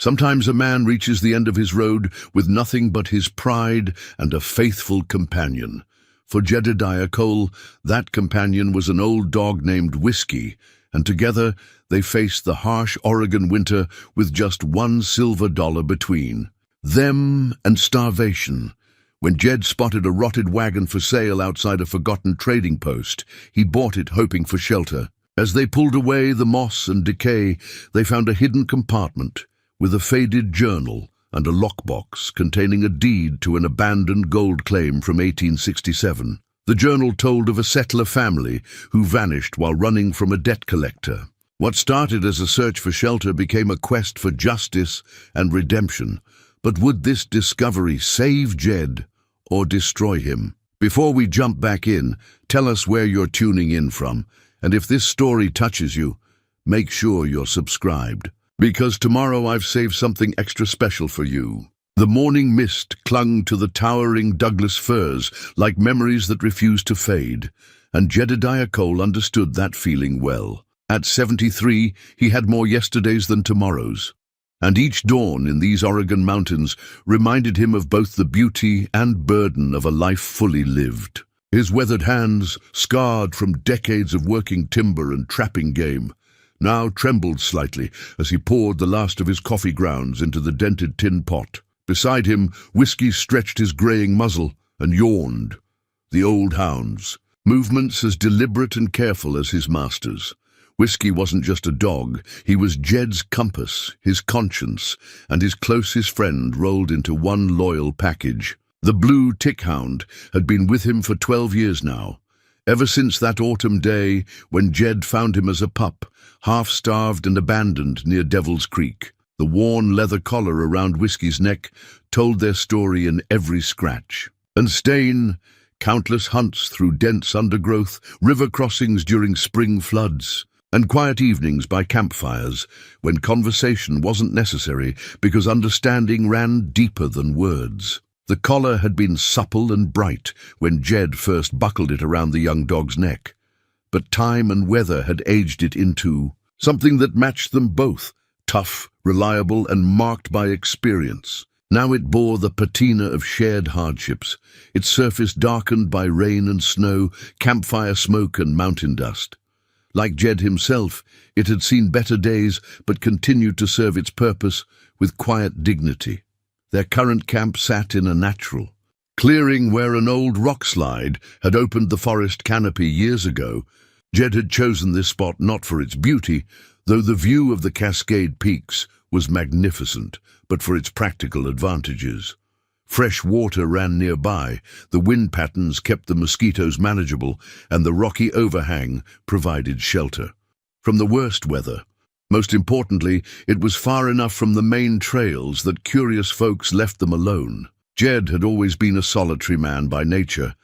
Sometimes a man reaches the end of his road with nothing but his pride and a faithful companion. For Jedediah Cole, that companion was an old dog named Whiskey, and together they faced the harsh Oregon winter with just $1 silver between them and starvation. When Jed spotted a rotted wagon for sale outside a forgotten trading post, he bought it hoping for shelter. As they pulled away the moss and decay, they found a hidden compartment with a faded journal and a lockbox containing a deed to an abandoned gold claim from 1867. The journal told of a settler family who vanished while running from a debt collector. What started as a search for shelter became a quest for justice and redemption. But would this discovery save Jed or destroy him? Before we jump back in, tell us where you're tuning in from, and if this story touches you, make sure you're subscribed. Because tomorrow I've saved something extra special for you. The morning mist clung to the towering Douglas firs like memories that refused to fade, and Jedediah Cole understood that feeling well. At 73, he had more yesterdays than tomorrows, and each dawn in these Oregon mountains reminded him of both the beauty and burden of a life fully lived. His weathered hands, scarred from decades of working timber and trapping game, now trembled slightly as he poured the last of his coffee grounds into the dented tin pot. Beside him, Whiskey stretched his graying muzzle and yawned. The old hound's movements as deliberate and careful as his master's. Whiskey wasn't just a dog, he was Jed's compass, his conscience, and his closest friend rolled into one loyal package. The blue tick hound had been with him for 12 years now, ever since that autumn day when Jed found him as a pup, half-starved and abandoned near Devil's Creek. The worn leather collar around Whiskey's neck told their story in every scratch and stain, countless hunts through dense undergrowth, river crossings during spring floods, and quiet evenings by campfires when conversation wasn't necessary because understanding ran deeper than words. The collar had been supple and bright when Jed first buckled it around the young dog's neck, but time and weather had aged it into something that matched them both, tough, reliable, and marked by experience. Now it bore the patina of shared hardships, its surface darkened by rain and snow, campfire smoke and mountain dust. Like Jed himself, it had seen better days but continued to serve its purpose with quiet dignity. Their current camp sat in a natural clearing where an old rock slide had opened the forest canopy years ago. Jed had chosen this spot not for its beauty, though the view of the Cascade Peaks was magnificent, but for its practical advantages. Fresh water ran nearby, the wind patterns kept the mosquitoes manageable, and the rocky overhang provided shelter from the worst weather. Most importantly, it was far enough from the main trails that curious folks left them alone. Jed had always been a solitary man by nature,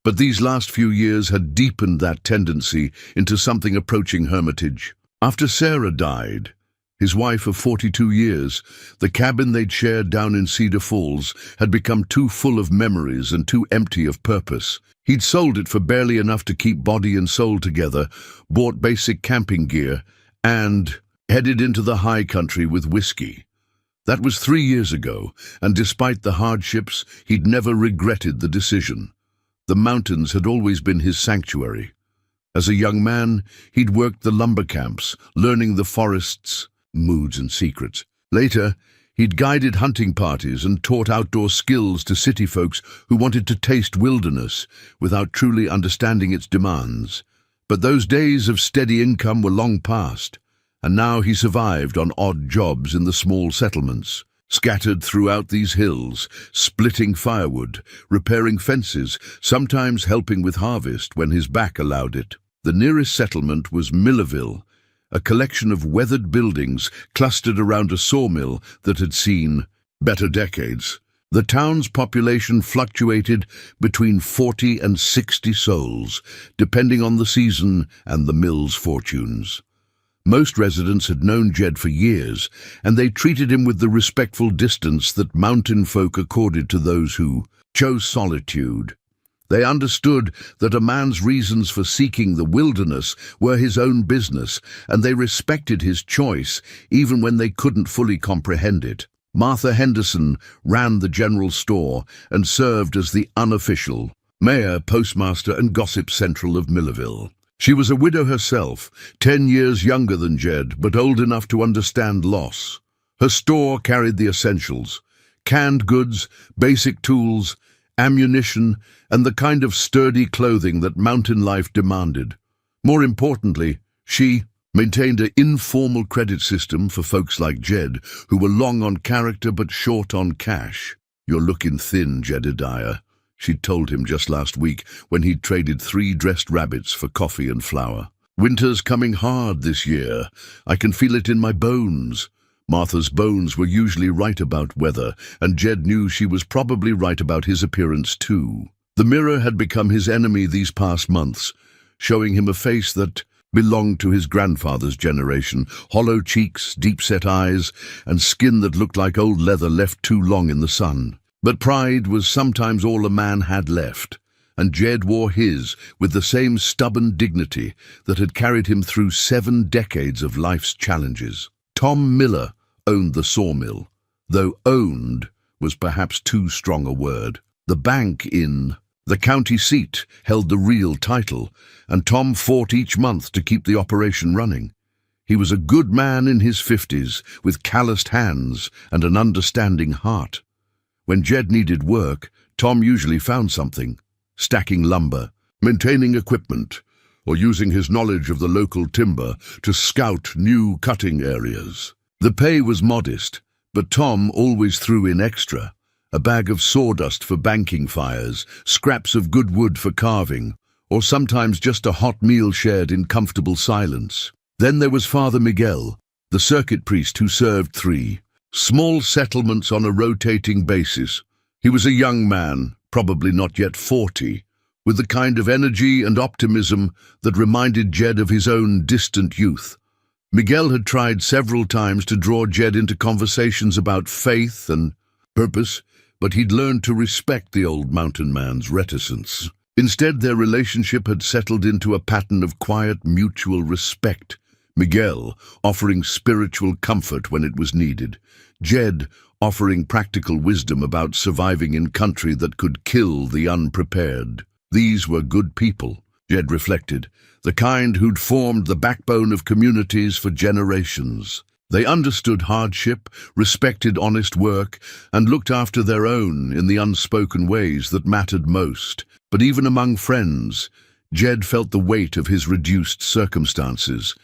but these last few years had deepened that tendency into something approaching hermitage. After Sarah died, his wife of 42 years, the cabin they'd shared down in Cedar Falls had become too full of memories and too empty of purpose. He'd sold it for barely enough to keep body and soul together, bought basic camping gear, and headed into the high country with Whiskey. That was 3 years ago, and despite the hardships, he'd never regretted the decision. The mountains had always been his sanctuary. As a young man, he'd worked the lumber camps, learning the forest's moods and secrets. Later, he'd guided hunting parties and taught outdoor skills to city folks who wanted to taste wilderness without truly understanding its demands. But those days of steady income were long past, and now he survived on odd jobs in the small settlements, scattered throughout these hills, splitting firewood, repairing fences, sometimes helping with harvest when his back allowed it. The nearest settlement was Millerville, a collection of weathered buildings clustered around a sawmill that had seen better decades. The town's population fluctuated between 40 and 60 souls, depending on the season and the mill's fortunes. Most residents had known Jed for years, and they treated him with the respectful distance that mountain folk accorded to those who chose solitude. They understood that a man's reasons for seeking the wilderness were his own business, and they respected his choice even when they couldn't fully comprehend it. Martha Henderson ran the general store and served as the unofficial mayor, postmaster, and gossip central of Millerville. She was a widow herself, 10 years younger than Jed, but old enough to understand loss. Her store carried the essentials: canned goods, basic tools, ammunition, and the kind of sturdy clothing that mountain life demanded. More importantly, she maintained an informal credit system for folks like Jed, who were long on character but short on cash. "You're looking thin, Jedediah," she'd told him just last week when he'd traded 3 dressed rabbits for coffee and flour. "Winter's coming hard this year. I can feel it in my bones." Martha's bones were usually right about weather, and Jed knew she was probably right about his appearance too. The mirror had become his enemy these past months, showing him a face that belonged to his grandfather's generation: hollow cheeks, deep-set eyes, and skin that looked like old leather left too long in the sun. But pride was sometimes all a man had left, and Jed wore his with the same stubborn dignity that had carried him through 7 decades of life's challenges. Tom Miller owned the sawmill, though "owned" was perhaps too strong a word. The bank in the county seat held the real title, and Tom fought each month to keep the operation running. He was a good man in his 50s, with calloused hands and an understanding heart. When Jed needed work, Tom usually found something: stacking lumber, maintaining equipment, or using his knowledge of the local timber to scout new cutting areas. The pay was modest, but Tom always threw in extra: a bag of sawdust for banking fires, scraps of good wood for carving, or sometimes just a hot meal shared in comfortable silence. Then there was Father Miguel, the circuit priest who served 3 small settlements on a rotating basis. He was a young man, probably not yet 40, with the kind of energy and optimism that reminded Jed of his own distant youth. Miguel had tried several times to draw Jed into conversations about faith and purpose, but he'd learned to respect the old mountain man's reticence. Instead, their relationship had settled into a pattern of quiet mutual respect, Miguel offering spiritual comfort when it was needed, Jed offering practical wisdom about surviving in country that could kill the unprepared. These were good people, Jed reflected, the kind who'd formed the backbone of communities for generations. They understood hardship, respected honest work, and looked after their own in the unspoken ways that mattered most. But even among friends, Jed felt the weight of his reduced circumstances.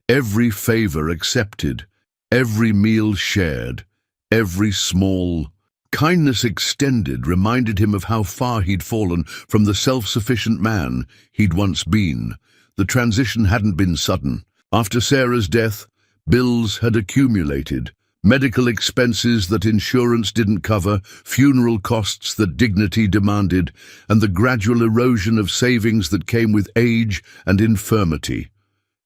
Every favor accepted, every meal shared, every small kindness extended reminded him of how far he'd fallen from the self-sufficient man he'd once been. The transition hadn't been sudden. After Sarah's death, bills had accumulated: medical expenses that insurance didn't cover, funeral costs that dignity demanded, and the gradual erosion of savings that came with age and infirmity.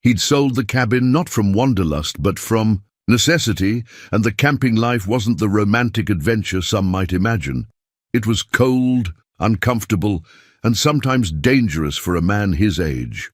He'd sold the cabin not from wanderlust but from necessity, and the camping life wasn't the romantic adventure some might imagine. It was cold, uncomfortable, and sometimes dangerous for a man his age.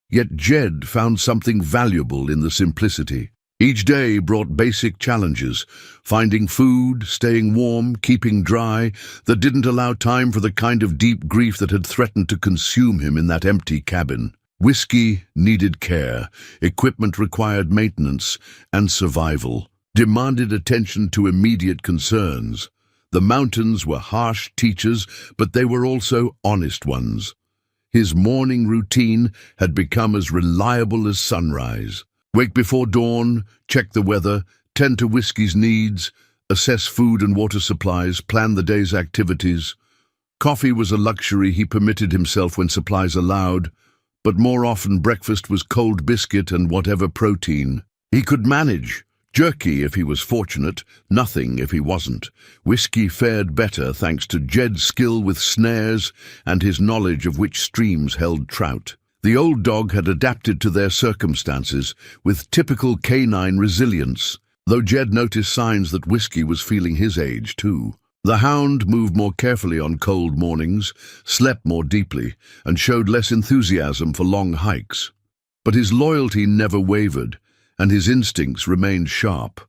Yet Jed found something valuable in the simplicity. Each day brought basic challenges: finding food, staying warm, keeping dry, that didn't allow time for the kind of deep grief that had threatened to consume him in that empty cabin. Whiskey needed care, equipment required maintenance, and survival demanded attention to immediate concerns. The mountains were harsh teachers, but they were also honest ones. His morning routine had become as reliable as sunrise. Wake before dawn, check the weather, tend to whiskey's needs, assess food and water supplies, plan the day's activities. Coffee was a luxury he permitted himself when supplies allowed, but more often breakfast was cold biscuit and whatever protein he could manage. Jerky if he was fortunate, nothing if he wasn't. Whiskey fared better thanks to Jed's skill with snares and his knowledge of which streams held trout. The old dog had adapted to their circumstances with typical canine resilience, though Jed noticed signs that whiskey was feeling his age too. The hound moved more carefully on cold mornings, slept more deeply, and showed less enthusiasm for long hikes. But his loyalty never wavered, and his instincts remained sharp.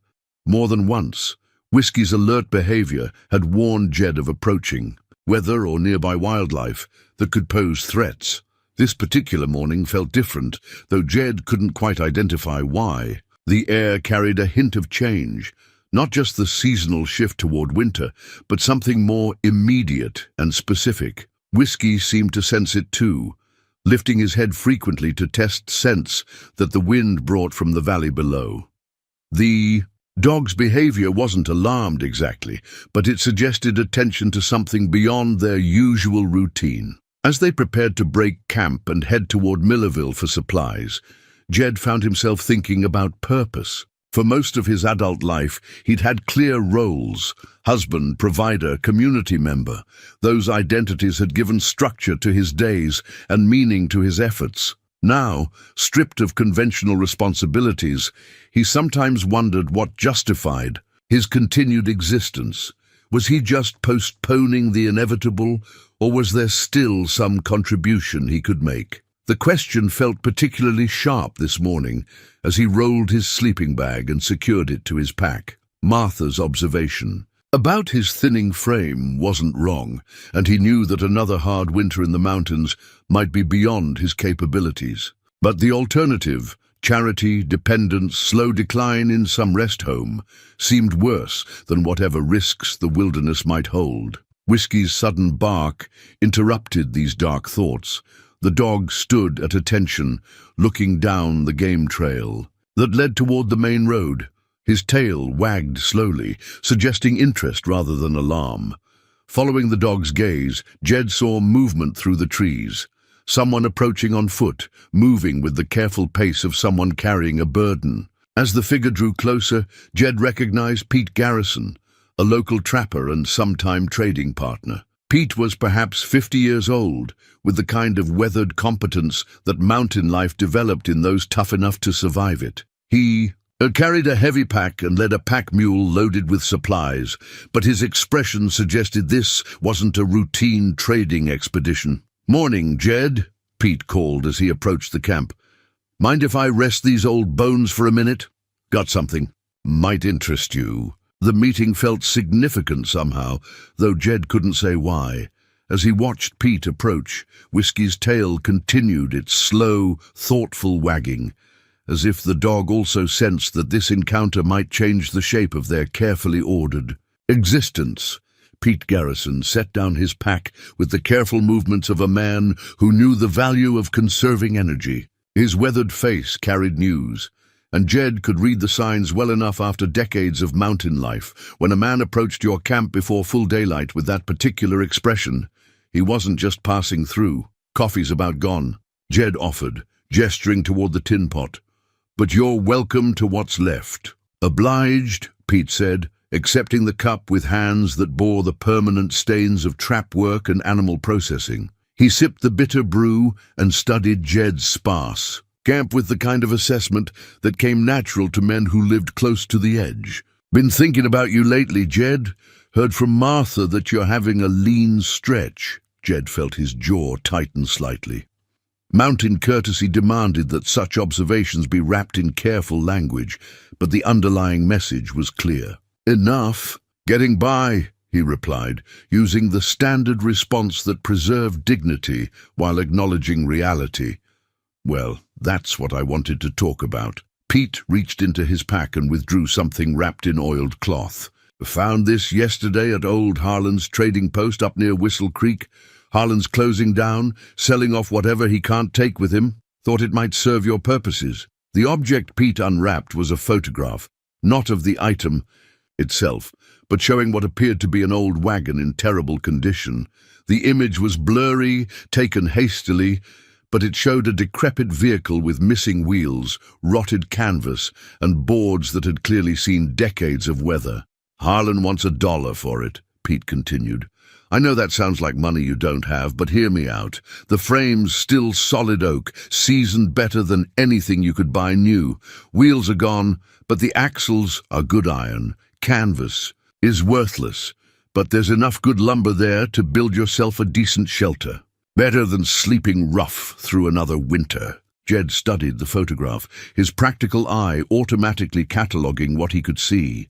More than once, Whiskey's alert behavior had warned Jed of approaching weather or nearby wildlife that could pose threats. This particular morning felt different, though Jed couldn't quite identify why. The air carried a hint of change, not just the seasonal shift toward winter, but something more immediate and specific. Whiskey seemed to sense it too, lifting his head frequently to test scents that the wind brought from the valley below. The dog's behavior wasn't alarmed exactly, but it suggested attention to something beyond their usual routine. As they prepared to break camp and head toward Millerville for supplies, Jed found himself thinking about purpose. For most of his adult life, he'd had clear roles: husband, provider, community member. Those identities had given structure to his days and meaning to his efforts. Now, stripped of conventional responsibilities, he sometimes wondered what justified his continued existence. Was he just postponing the inevitable, or was there still some contribution he could make? The question felt particularly sharp this morning as he rolled his sleeping bag and secured it to his pack. Martha's observation about his thinning frame wasn't wrong, and he knew that another hard winter in the mountains might be beyond his capabilities. But the alternative, charity, dependence, slow decline in some rest home, seemed worse than whatever risks the wilderness might hold. Whiskey's sudden bark interrupted these dark thoughts. The dog stood at attention, looking down the game trail that led toward the main road. His tail wagged slowly, suggesting interest rather than alarm. Following the dog's gaze, Jed saw movement through the trees. Someone approaching on foot, moving with the careful pace of someone carrying a burden. As the figure drew closer, Jed recognized Pete Garrison, a local trapper and sometime trading partner. Pete was perhaps 50 years old, with the kind of weathered competence that mountain life developed in those tough enough to survive it. He carried a heavy pack and led a pack mule loaded with supplies, but his expression suggested this wasn't a routine trading expedition. "Morning, Jed," Pete called as he approached the camp. "Mind if I rest these old bones for a minute? Got something might interest you." The meeting felt significant somehow, though Jed couldn't say why. As he watched Pete approach, Whiskey's tail continued its slow, thoughtful wagging, as if the dog also sensed that this encounter might change the shape of their carefully ordered existence. Pete Garrison set down his pack with the careful movements of a man who knew the value of conserving energy. His weathered face carried news, and Jed could read the signs well enough after decades of mountain life. When a man approached your camp before full daylight with that particular expression, he wasn't just passing through. "Coffee's about gone," Jed offered, gesturing toward the tin pot. "But you're welcome to what's left." "Obliged," Pete said, accepting the cup with hands that bore the permanent stains of trap work and animal processing. He sipped the bitter brew and studied Jed's sparse camp with the kind of assessment that came natural to men who lived close to the edge. "Been thinking about you lately, Jed. Heard from Martha that you're having a lean stretch." Jed felt his jaw tighten slightly. Mountain courtesy demanded that such observations be wrapped in careful language, but the underlying message was clear. "Enough. Getting by," he replied, using the standard response that preserved dignity while acknowledging reality. "Well, that's what I wanted to talk about." Pete reached into his pack and withdrew something wrapped in oiled cloth. "Found this yesterday at old Harlan's trading post up near Whistle Creek. Harlan's closing down, selling off whatever he can't take with him. Thought it might serve your purposes." The object Pete unwrapped was a photograph, not of the item itself, but showing what appeared to be an old wagon in terrible condition. The image was blurry, taken hastily, but it showed a decrepit vehicle with missing wheels, rotted canvas, and boards that had clearly seen decades of weather. "Harlan wants $1 for it," Pete continued. "I know that sounds like money you don't have, but hear me out. The frame's still solid oak, seasoned better than anything you could buy new. Wheels are gone, but the axles are good iron. Canvas is worthless, but there's enough good lumber there to build yourself a decent shelter. Better than sleeping rough through another winter." Jed studied the photograph, his practical eye automatically cataloguing what he could see.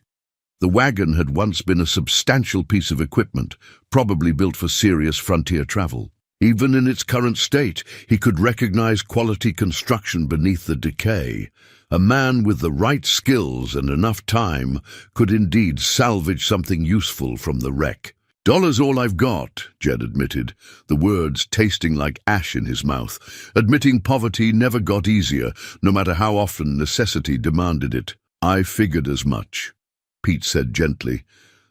The wagon had once been a substantial piece of equipment, probably built for serious frontier travel. Even in its current state, he could recognize quality construction beneath the decay. A man with the right skills and enough time could indeed salvage something useful from the wreck. "Dollar's all I've got," Jed admitted, the words tasting like ash in his mouth. Admitting poverty never got easier, no matter how often necessity demanded it. "I figured as much," Pete said gently.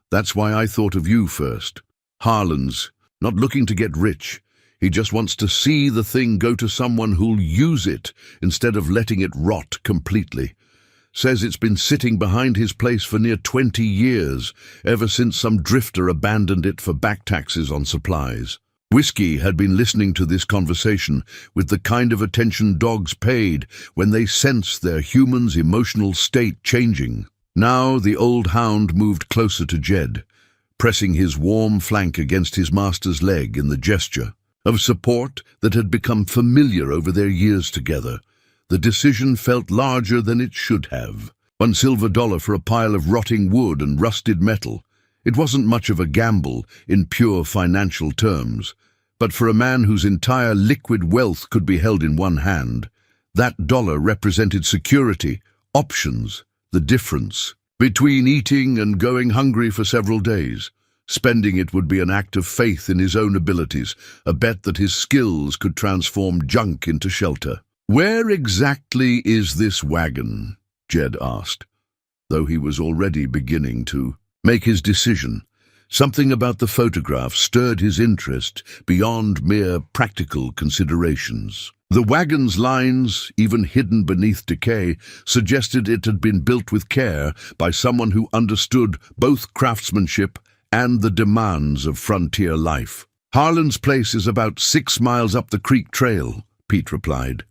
"That's why I thought of you first. Harlan's not looking to get rich. He just wants to see the thing go to someone who'll use it instead of letting it rot completely. Says it's been sitting behind his place for near 20 years, ever since some drifter abandoned it for back taxes on supplies." Whiskey had been listening to this conversation with the kind of attention dogs paid when they sense their human's emotional state changing. Now the old hound moved closer to Jed, pressing his warm flank against his master's leg in the gesture of support that had become familiar over their years together. The decision felt larger than it should have. $1 for a pile of rotting wood and rusted metal. It wasn't much of a gamble in pure financial terms, but for a man whose entire liquid wealth could be held in one hand, that dollar represented security, options, the difference between eating and going hungry for several days. Spending it would be an act of faith in his own abilities, a bet that his skills could transform junk into shelter. "Where exactly is this wagon?" Jed asked, though he was already beginning to make his decision. Something about the photograph stirred his interest beyond mere practical considerations. The wagon's lines, even hidden beneath decay, suggested it had been built with care by someone who understood both craftsmanship and the demands of frontier life. "Harlan's place is about 6 miles up the creek trail," Pete replied.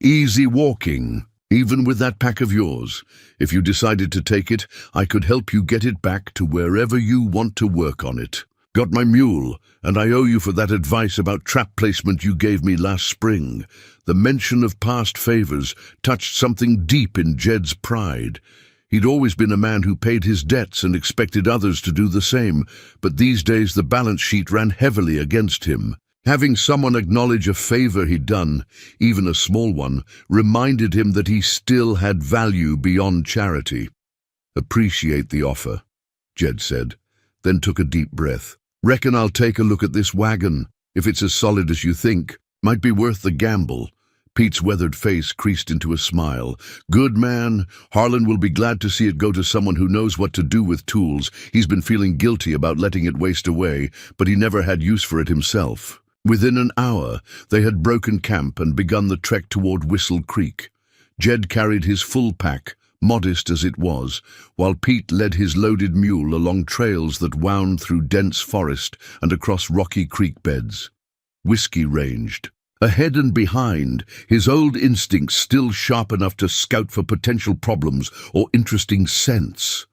"Easy walking, even with that pack of yours. If you decided to take it, I could help you get it back to wherever you want to work on it. Got my mule, and I owe you for that advice about trap placement you gave me last spring." The mention of past favors touched something deep in Jed's pride. He'd always been a man who paid his debts and expected others to do the same, but these days the balance sheet ran heavily against him. Having someone acknowledge a favor he'd done, even a small one, reminded him that he still had value beyond charity. "Appreciate the offer," Jed said, then took a deep breath. "Reckon I'll take a look at this wagon. If it's as solid as you think, might be worth the gamble." Pete's weathered face creased into a smile. "Good man. Harlan will be glad to see it go to someone who knows what to do with tools. He's been feeling guilty about letting it waste away, but he never had use for it himself." Within an hour, they had broken camp and begun the trek toward Whistle Creek. Jed carried his full pack, modest as it was, while Pete led his loaded mule along trails that wound through dense forest and across rocky creek beds. Whiskey ranged. Ahead and behind, his old instincts still sharp enough to scout for potential problems or interesting scents.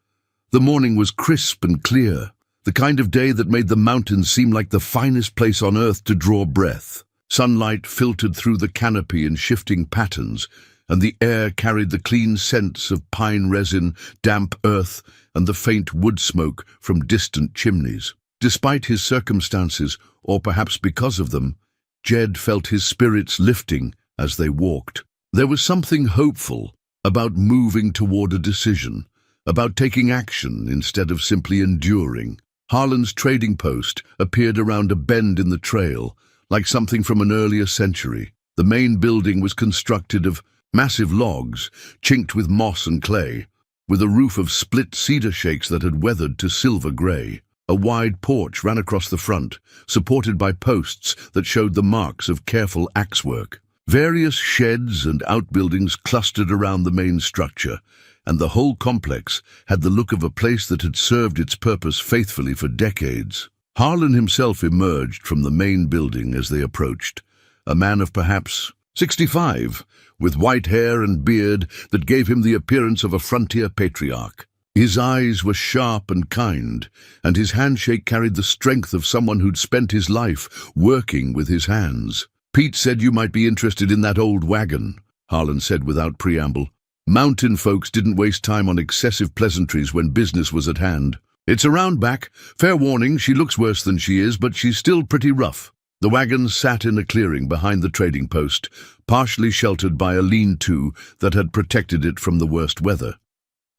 The morning was crisp and clear, the kind of day that made the mountains seem like the finest place on earth to draw breath. Sunlight filtered through the canopy in shifting patterns, and the air carried the clean scents of pine resin, damp earth, and the faint wood smoke from distant chimneys. Despite his circumstances, or perhaps because of them, Jed felt his spirits lifting as they walked. There was something hopeful about moving toward a decision, about taking action instead of simply enduring. Harlan's trading post appeared around a bend in the trail, like something from an earlier century. The main building was constructed of massive logs, chinked with moss and clay, with a roof of split cedar shakes that had weathered to silver grey. A wide porch ran across the front, supported by posts that showed the marks of careful axework. Various sheds and outbuildings clustered around the main structure, and the whole complex had the look of a place that had served its purpose faithfully for decades. Harlan himself emerged from the main building as they approached, a man of perhaps 65, with white hair and beard that gave him the appearance of a frontier patriarch. His eyes were sharp and kind, and his handshake carried the strength of someone who'd spent his life working with his hands. "Pete said you might be interested in that old wagon," Harlan said without preamble. Mountain folks didn't waste time on excessive pleasantries when business was at hand. "It's around back. Fair warning, she looks worse than she is, but she's still pretty rough." The wagon sat in a clearing behind the trading post, partially sheltered by a lean-to that had protected it from the worst weather.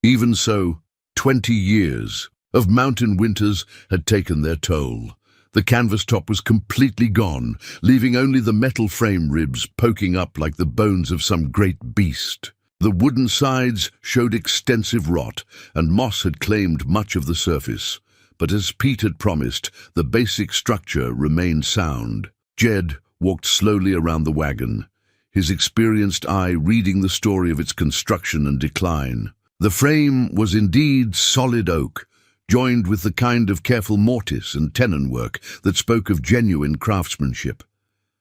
Even so, 20 years of mountain winters had taken their toll. The canvas top was completely gone, leaving only the metal frame ribs poking up like the bones of some great beast. The wooden sides showed extensive rot, and moss had claimed much of the surface. But as Pete had promised, the basic structure remained sound. Jed walked slowly around the wagon, his experienced eye reading the story of its construction and decline. The frame was indeed solid oak, joined with the kind of careful mortise and tenon work that spoke of genuine craftsmanship.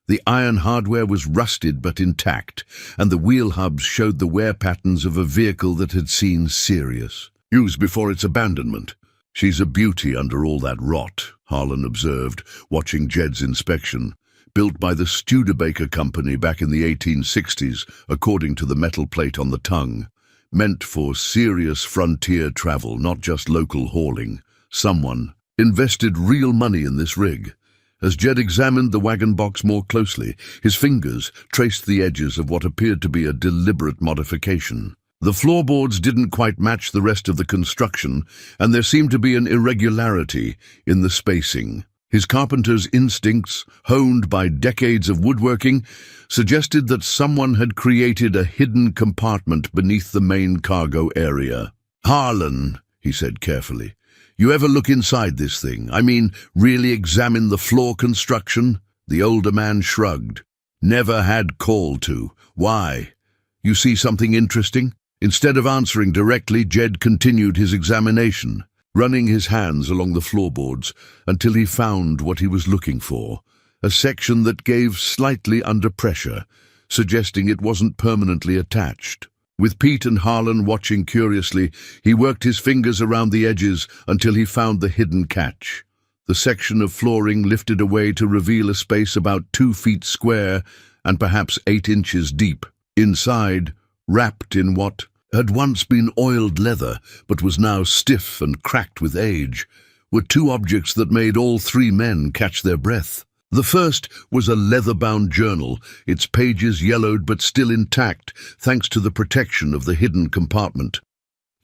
The iron hardware was rusted but intact, and the wheel hubs showed the wear patterns of a vehicle that had seen serious use before its abandonment. "She's a beauty under all that rot," Harlan observed, watching Jed's inspection. Built by the Studebaker Company back in the 1860s, according to the metal plate on the tongue. Meant for serious frontier travel, not just local hauling. Someone invested real money in this rig. As Jed examined the wagon box more closely, his fingers traced the edges of what appeared to be a deliberate modification. The floorboards didn't quite match the rest of the construction, and there seemed to be an irregularity in the spacing. His carpenter's instincts, honed by decades of woodworking, suggested that someone had created a hidden compartment beneath the main cargo area. "Harlan," he said carefully, "you ever look inside this thing? I mean, really examine the floor construction?" The older man shrugged. "Never had call to. Why? You see something interesting?" Instead of answering directly, Jed continued his examination, running his hands along the floorboards until he found what he was looking for, a section that gave slightly under pressure, suggesting it wasn't permanently attached. With Pete and Harlan watching curiously, he worked his fingers around the edges until he found the hidden catch. The section of flooring lifted away to reveal a space about 2 feet square and perhaps 8 inches deep. Inside, wrapped in what had once been oiled leather but was now stiff and cracked with age, were 2 objects that made all 3 men catch their breath. The first was a leather-bound journal, its pages yellowed but still intact thanks to the protection of the hidden compartment.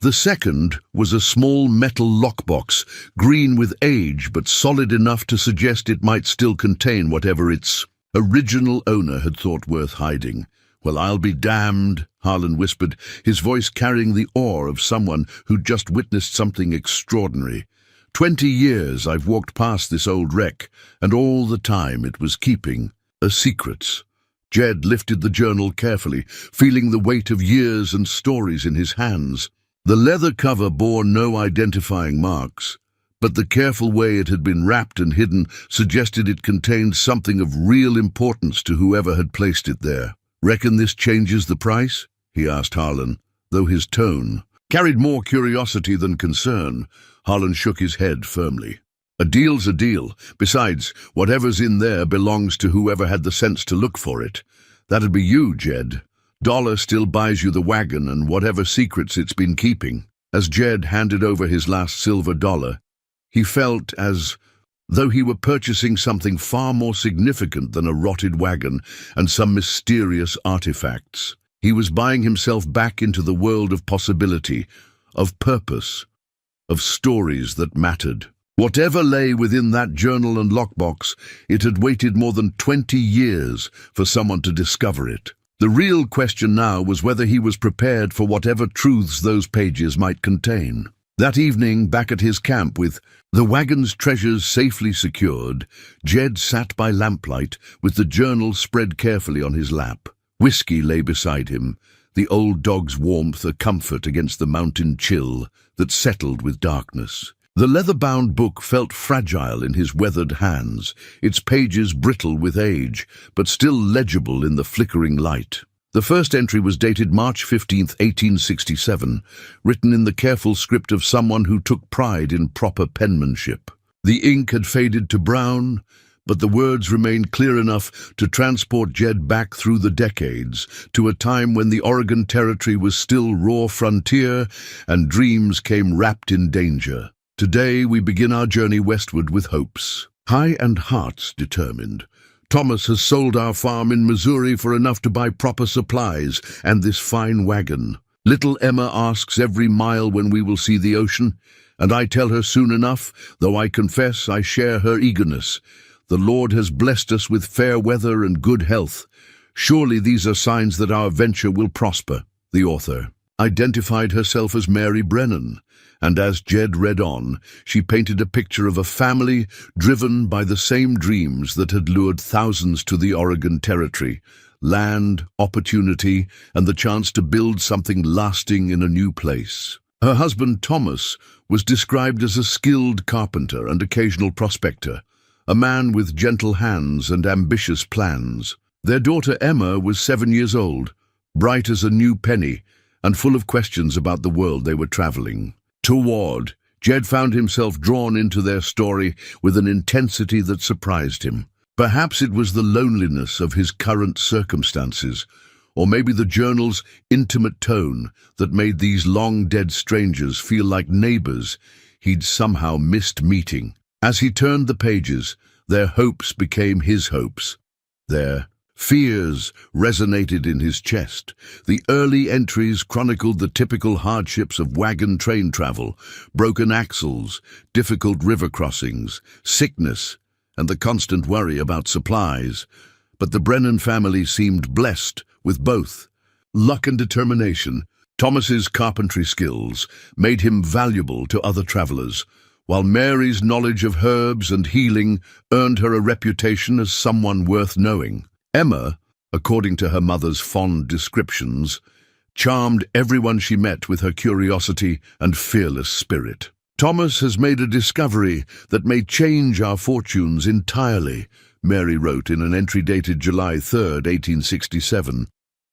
The second was a small metal lockbox, green with age but solid enough to suggest it might still contain whatever its original owner had thought worth hiding. "Well, I'll be damned," Harlan whispered, his voice carrying the awe of someone who'd just witnessed something extraordinary. 20 years I've walked past this old wreck, and all the time it was keeping a secret. Jed lifted the journal carefully, feeling the weight of years and stories in his hands. The leather cover bore no identifying marks, but the careful way it had been wrapped and hidden suggested it contained something of real importance to whoever had placed it there. "Reckon this changes the price?" he asked Harlan, though his tone carried more curiosity than concern. Harlan shook his head firmly. "A deal's a deal. Besides, whatever's in there belongs to whoever had the sense to look for it. That'd be you, Jed. Dollar still buys you the wagon and whatever secrets it's been keeping." As Jed handed over his last silver dollar, he felt as though he were purchasing something far more significant than a rotted wagon and some mysterious artifacts. He was buying himself back into the world of possibility, of purpose, of stories that mattered. Whatever lay within that journal and lockbox, it had waited more than 20 years for someone to discover it. The real question now was whether he was prepared for whatever truths those pages might contain. That evening, back at his camp with the wagon's treasures safely secured, Jed sat by lamplight with the journal spread carefully on his lap. Whiskey lay beside him, the old dog's warmth a comfort against the mountain chill that settled with darkness. The leather-bound book felt fragile in his weathered hands, its pages brittle with age, but still legible in the flickering light. The first entry was dated March 15, 1867, written in the careful script of someone who took pride in proper penmanship. The ink had faded to brown, but the words remained clear enough to transport Jed back through the decades to a time when the Oregon Territory was still raw frontier and dreams came wrapped in danger. Today we begin our journey westward with hopes high and hearts determined. Thomas has sold our farm in Missouri for enough to buy proper supplies and this fine wagon. Little Emma asks every mile when we will see the ocean, and I tell her soon enough, though I confess I share her eagerness. The Lord has blessed us with fair weather and good health. Surely these are signs that our venture will prosper. The author identified herself as Mary Brennan, and as Jed read on, she painted a picture of a family driven by the same dreams that had lured thousands to the Oregon Territory: land, opportunity, and the chance to build something lasting in a new place. Her husband, Thomas, was described as a skilled carpenter and occasional prospector, a man with gentle hands and ambitious plans. Their daughter Emma was 7 years old, bright as a new penny, and full of questions about the world they were traveling toward. Jed found himself drawn into their story with an intensity that surprised him. Perhaps it was the loneliness of his current circumstances, or maybe the journal's intimate tone that made these long-dead strangers feel like neighbors he'd somehow missed meeting. As he turned the pages, their hopes became his hopes. Their fears resonated in his chest. The early entries chronicled the typical hardships of wagon train travel: broken axles, difficult river crossings, sickness, and the constant worry about supplies. But the Brennan family seemed blessed with both luck and determination. Thomas's carpentry skills made him valuable to other travelers, while Mary's knowledge of herbs and healing earned her a reputation as someone worth knowing. Emma, according to her mother's fond descriptions, charmed everyone she met with her curiosity and fearless spirit. Thomas has made a discovery that may change our fortunes entirely, Mary wrote in an entry dated July 3, 1867.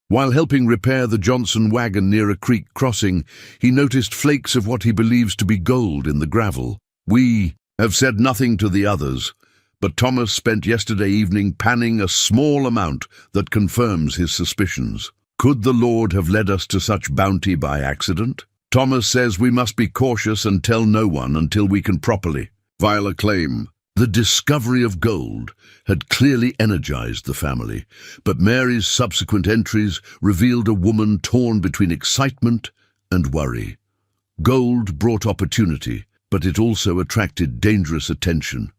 While helping repair the Johnson wagon near a creek crossing, he noticed flakes of what he believes to be gold in the gravel. We have said nothing to the others, but Thomas spent yesterday evening panning a small amount that confirms his suspicions. Could the Lord have led us to such bounty by accident? Thomas says we must be cautious and tell no one until we can properly file a claim. The discovery of gold had clearly energized the family, but Mary's subsequent entries revealed a woman torn between excitement and worry. Gold brought opportunity, but it also attracted dangerous attention.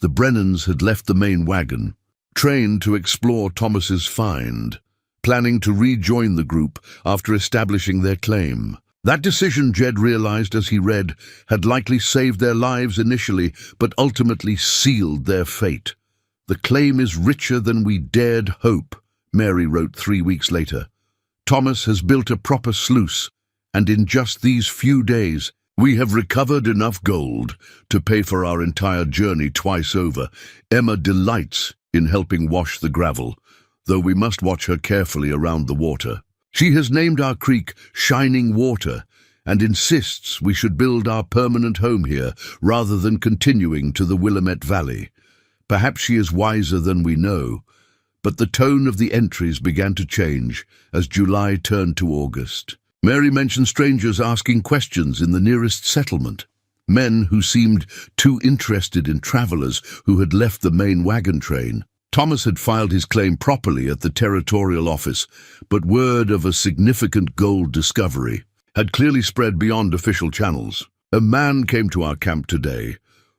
The Brennans had left the main wagon, trained to explore Thomas's find, planning to rejoin the group after establishing their claim. That decision, Jed realized as he read, had likely saved their lives initially, but ultimately sealed their fate. The claim is richer than we dared hope, Mary wrote 3 weeks later. Thomas has built a proper sluice, and in just these few days, we have recovered enough gold to pay for our entire journey twice over. Emma delights in helping wash the gravel, though we must watch her carefully around the water. She has named our creek Shining Water and insists we should build our permanent home here rather than continuing to the Willamette Valley. Perhaps she is wiser than we know, but the tone of the entries began to change as July turned to August. Mary mentioned strangers asking questions in the nearest settlement, men who seemed too interested in travelers who had left the main wagon train. Thomas had filed his claim properly at the territorial office, but word of a significant gold discovery had clearly spread beyond official channels. A man came to our camp today,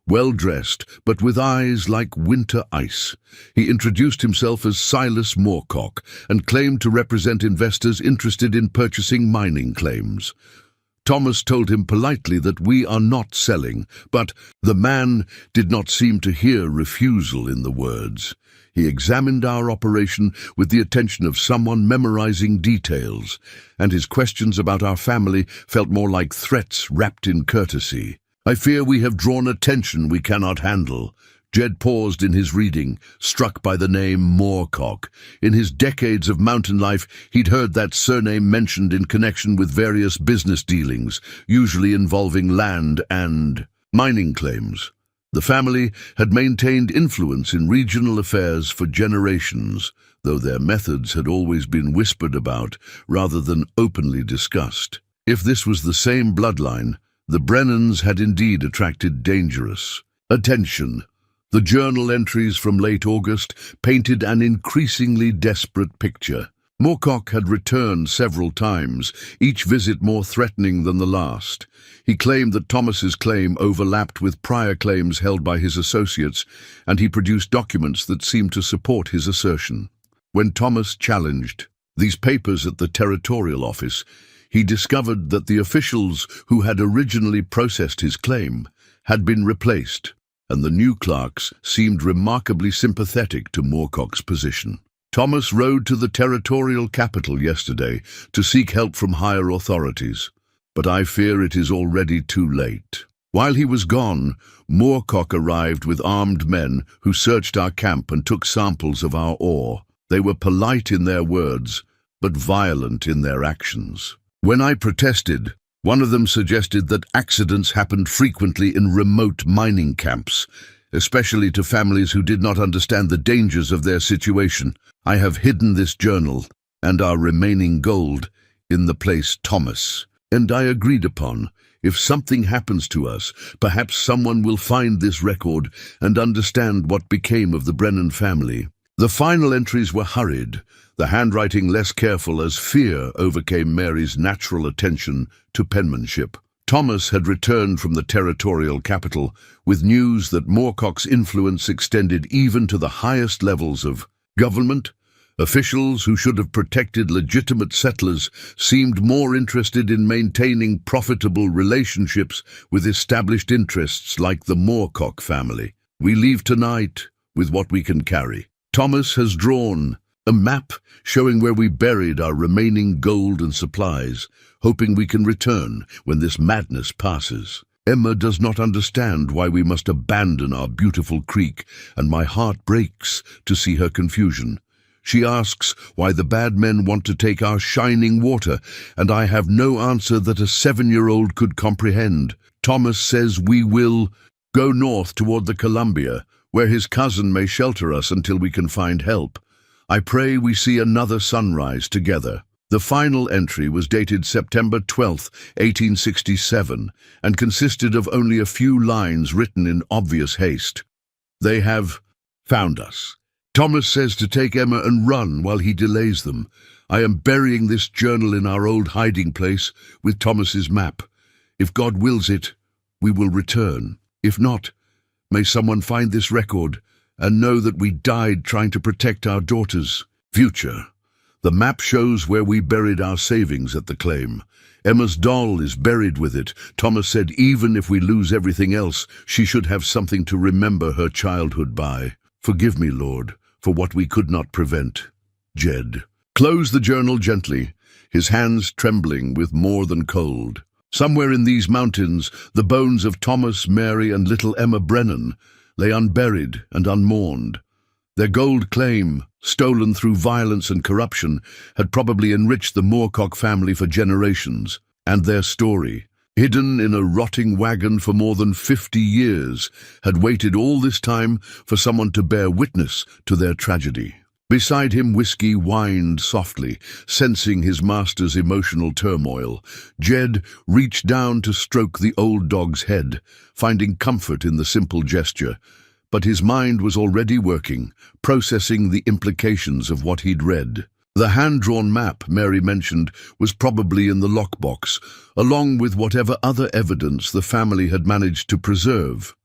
well-dressed, but with eyes like winter ice. He introduced himself as Silas Moorcock and claimed to represent investors interested in purchasing mining claims. Thomas told him politely that we are not selling, but the man did not seem to hear refusal in the words. He examined our operation with the attention of someone memorizing details, and his questions about our family felt more like threats wrapped in courtesy. I fear we have drawn attention we cannot handle, Jed paused in his reading, struck by the name Moorcock. In his decades of mountain life, he'd heard that surname mentioned in connection with various business dealings, usually involving land and mining claims. The family had maintained influence in regional affairs for generations, though their methods had always been whispered about rather than openly discussed. If this was the same bloodline, the Brennans had indeed attracted dangerous attention. The journal entries from late August painted an increasingly desperate picture. Moorcock had returned several times, each visit more threatening than the last. He claimed that Thomas's claim overlapped with prior claims held by his associates, and he produced documents that seemed to support his assertion. When Thomas challenged these papers at the territorial office, he discovered that the officials who had originally processed his claim had been replaced, and the new clerks seemed remarkably sympathetic to Moorcock's position. Thomas rode to the territorial capital yesterday to seek help from higher authorities, but I fear it is already too late. While he was gone, Moorcock arrived with armed men who searched our camp and took samples of our ore. They were polite in their words, but violent in their actions. When I protested, one of them suggested that accidents happened frequently in remote mining camps, especially to families who did not understand the dangers of their situation. I have hidden this journal and our remaining gold in the place Thomas and I agreed upon. If something happens to us, perhaps someone will find this record and understand what became of the Brennan family. The final entries were hurried, the handwriting less careful as fear overcame Mary's natural attention to penmanship. Thomas had returned from the territorial capital with news that Moorcock's influence extended even to the highest levels of government. Officials who should have protected legitimate settlers seemed more interested in maintaining profitable relationships with established interests like the Moorcock family. We leave tonight with what we can carry. Thomas has drawn a map showing where we buried our remaining gold and supplies, hoping we can return when this madness passes. Emma does not understand why we must abandon our beautiful creek, and my heart breaks to see her confusion. She asks why the bad men want to take our shining water, and I have no answer that a 7-year-old could comprehend. Thomas says we will go north toward the Columbia, where his cousin may shelter us until we can find help. I pray we see another sunrise together. The final entry was dated September 12, 1867, and consisted of only a few lines written in obvious haste. They have found us. Thomas says to take Emma and run while he delays them. I am burying this journal in our old hiding place with Thomas's map. If God wills it, we will return. If not, may someone find this record and know that we died trying to protect our daughter's future. The map shows where we buried our savings at the claim. Emma's doll is buried with it. Thomas said even if we lose everything else, she should have something to remember her childhood by. Forgive me, Lord, for what we could not prevent. Jed closed the journal gently, his hands trembling with more than cold. Somewhere in these mountains, the bones of Thomas, Mary, and little Emma Brennan lay unburied and unmourned. Their gold claim, stolen through violence and corruption, had probably enriched the Moorcock family for generations, and their story, hidden in a rotting wagon for more than 50 years, had waited all this time for someone to bear witness to their tragedy. Beside him, Whiskey whined softly, sensing his master's emotional turmoil. Jed reached down to stroke the old dog's head, finding comfort in the simple gesture. But his mind was already working, processing the implications of what he'd read. The hand-drawn map Mary mentioned was probably in the lockbox, along with whatever other evidence the family had managed to preserve.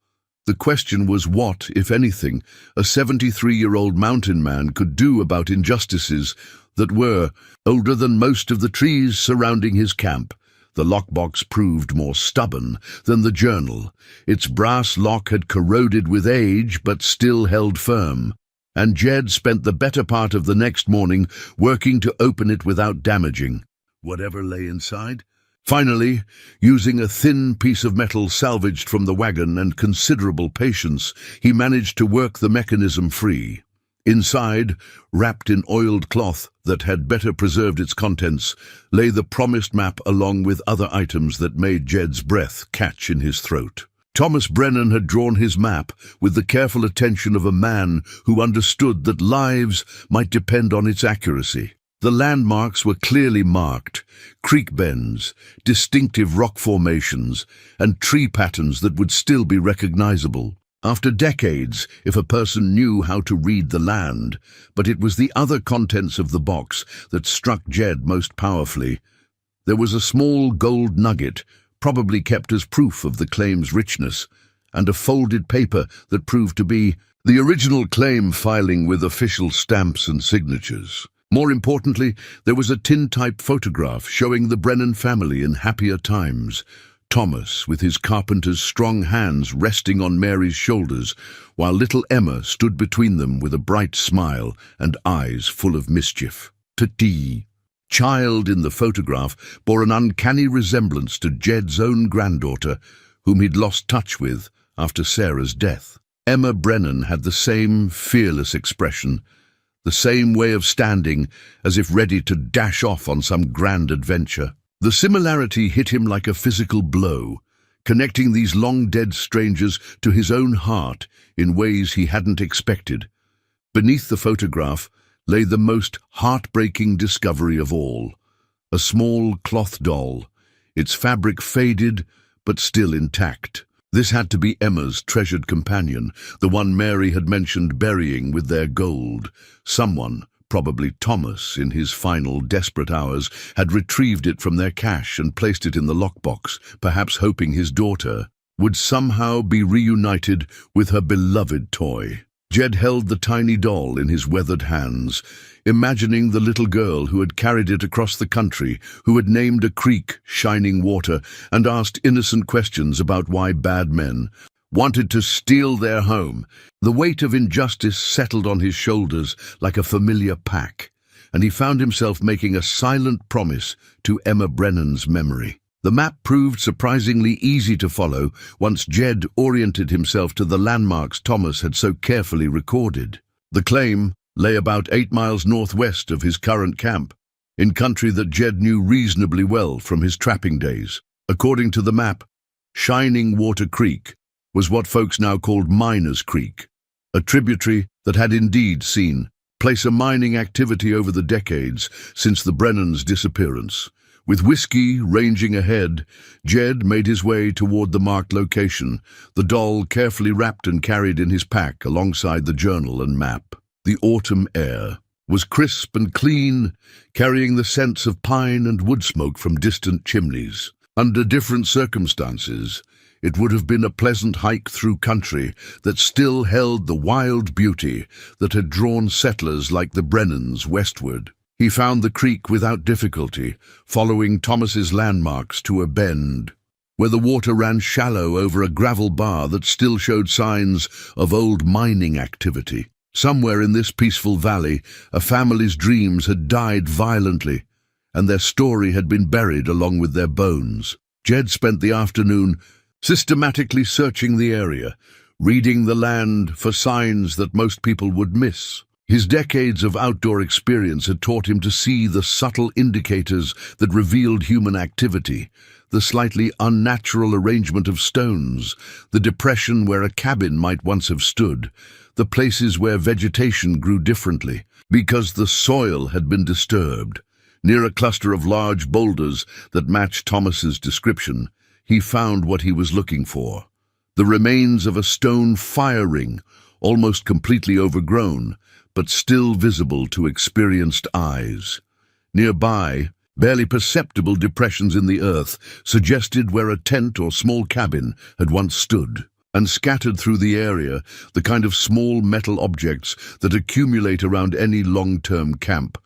The question was what, if anything, a 73-year-old mountain man could do about injustices that were older than most of the trees surrounding his camp. The lockbox proved more stubborn than the journal. Its brass lock had corroded with age but still held firm, and Jed spent the better part of the next morning working to open it without damaging whatever lay inside. Finally, using a thin piece of metal salvaged from the wagon and considerable patience, he managed to work the mechanism free. Inside, wrapped in oiled cloth that had better preserved its contents, lay the promised map along with other items that made Jed's breath catch in his throat. Thomas Brennan had drawn his map with the careful attention of a man who understood that lives might depend on its accuracy. The landmarks were clearly marked: creek bends, distinctive rock formations, and tree patterns that would still be recognizable. After decades, if a person knew how to read the land, but it was the other contents of the box that struck Jed most powerfully. There was a small gold nugget, probably kept as proof of the claim's richness, and a folded paper that proved to be the original claim filing with official stamps and signatures. More importantly, there was a tintype photograph showing the Brennan family in happier times. Thomas, with his carpenter's strong hands resting on Mary's shoulders, while little Emma stood between them with a bright smile and eyes full of mischief. The child in the photograph bore an uncanny resemblance to Jed's own granddaughter, whom he'd lost touch with after Sarah's death. Emma Brennan had the same fearless expression, the same way of standing, as if ready to dash off on some grand adventure. The similarity hit him like a physical blow, connecting these long-dead strangers to his own heart in ways he hadn't expected. Beneath the photograph lay the most heartbreaking discovery of all: a small cloth doll, its fabric faded but still intact. This had to be Emma's treasured companion, the one Mary had mentioned burying with their gold. Someone, probably Thomas, in his final desperate hours, had retrieved it from their cache and placed it in the lockbox, perhaps hoping his daughter would somehow be reunited with her beloved toy. Jed held the tiny doll in his weathered hands, imagining the little girl who had carried it across the country, who had named a creek Shining Water and asked innocent questions about why bad men wanted to steal their home. The weight of injustice settled on his shoulders like a familiar pack, and he found himself making a silent promise to Emma Brennan's memory. The map proved surprisingly easy to follow once Jed oriented himself to the landmarks Thomas had so carefully recorded. The claim lay about 8 miles northwest of his current camp, in country that Jed knew reasonably well from his trapping days. According to the map, Shining Water Creek was what folks now called Miners Creek, a tributary that had indeed seen placer mining activity over the decades since the Brennans' disappearance. With whiskey ranging ahead, Jed made his way toward the marked location, the doll carefully wrapped and carried in his pack alongside the journal and map. The autumn air was crisp and clean, carrying the scents of pine and wood smoke from distant chimneys. Under different circumstances, it would have been a pleasant hike through country that still held the wild beauty that had drawn settlers like the Brennans westward. He found the creek without difficulty, following Thomas's landmarks to a bend, where the water ran shallow over a gravel bar that still showed signs of old mining activity. Somewhere in this peaceful valley, a family's dreams had died violently, and their story had been buried along with their bones. Jed spent the afternoon systematically searching the area, reading the land for signs that most people would miss. His decades of outdoor experience had taught him to see the subtle indicators that revealed human activity: the slightly unnatural arrangement of stones, the depression where a cabin might once have stood, the places where vegetation grew differently because the soil had been disturbed. Near a cluster of large boulders that matched Thomas's description, he found what he was looking for: the remains of a stone fire ring, almost completely overgrown, but still visible to experienced eyes. Nearby, barely perceptible depressions in the earth suggested where a tent or small cabin had once stood. And scattered through the area, the kind of small metal objects that accumulate around any long-term camp: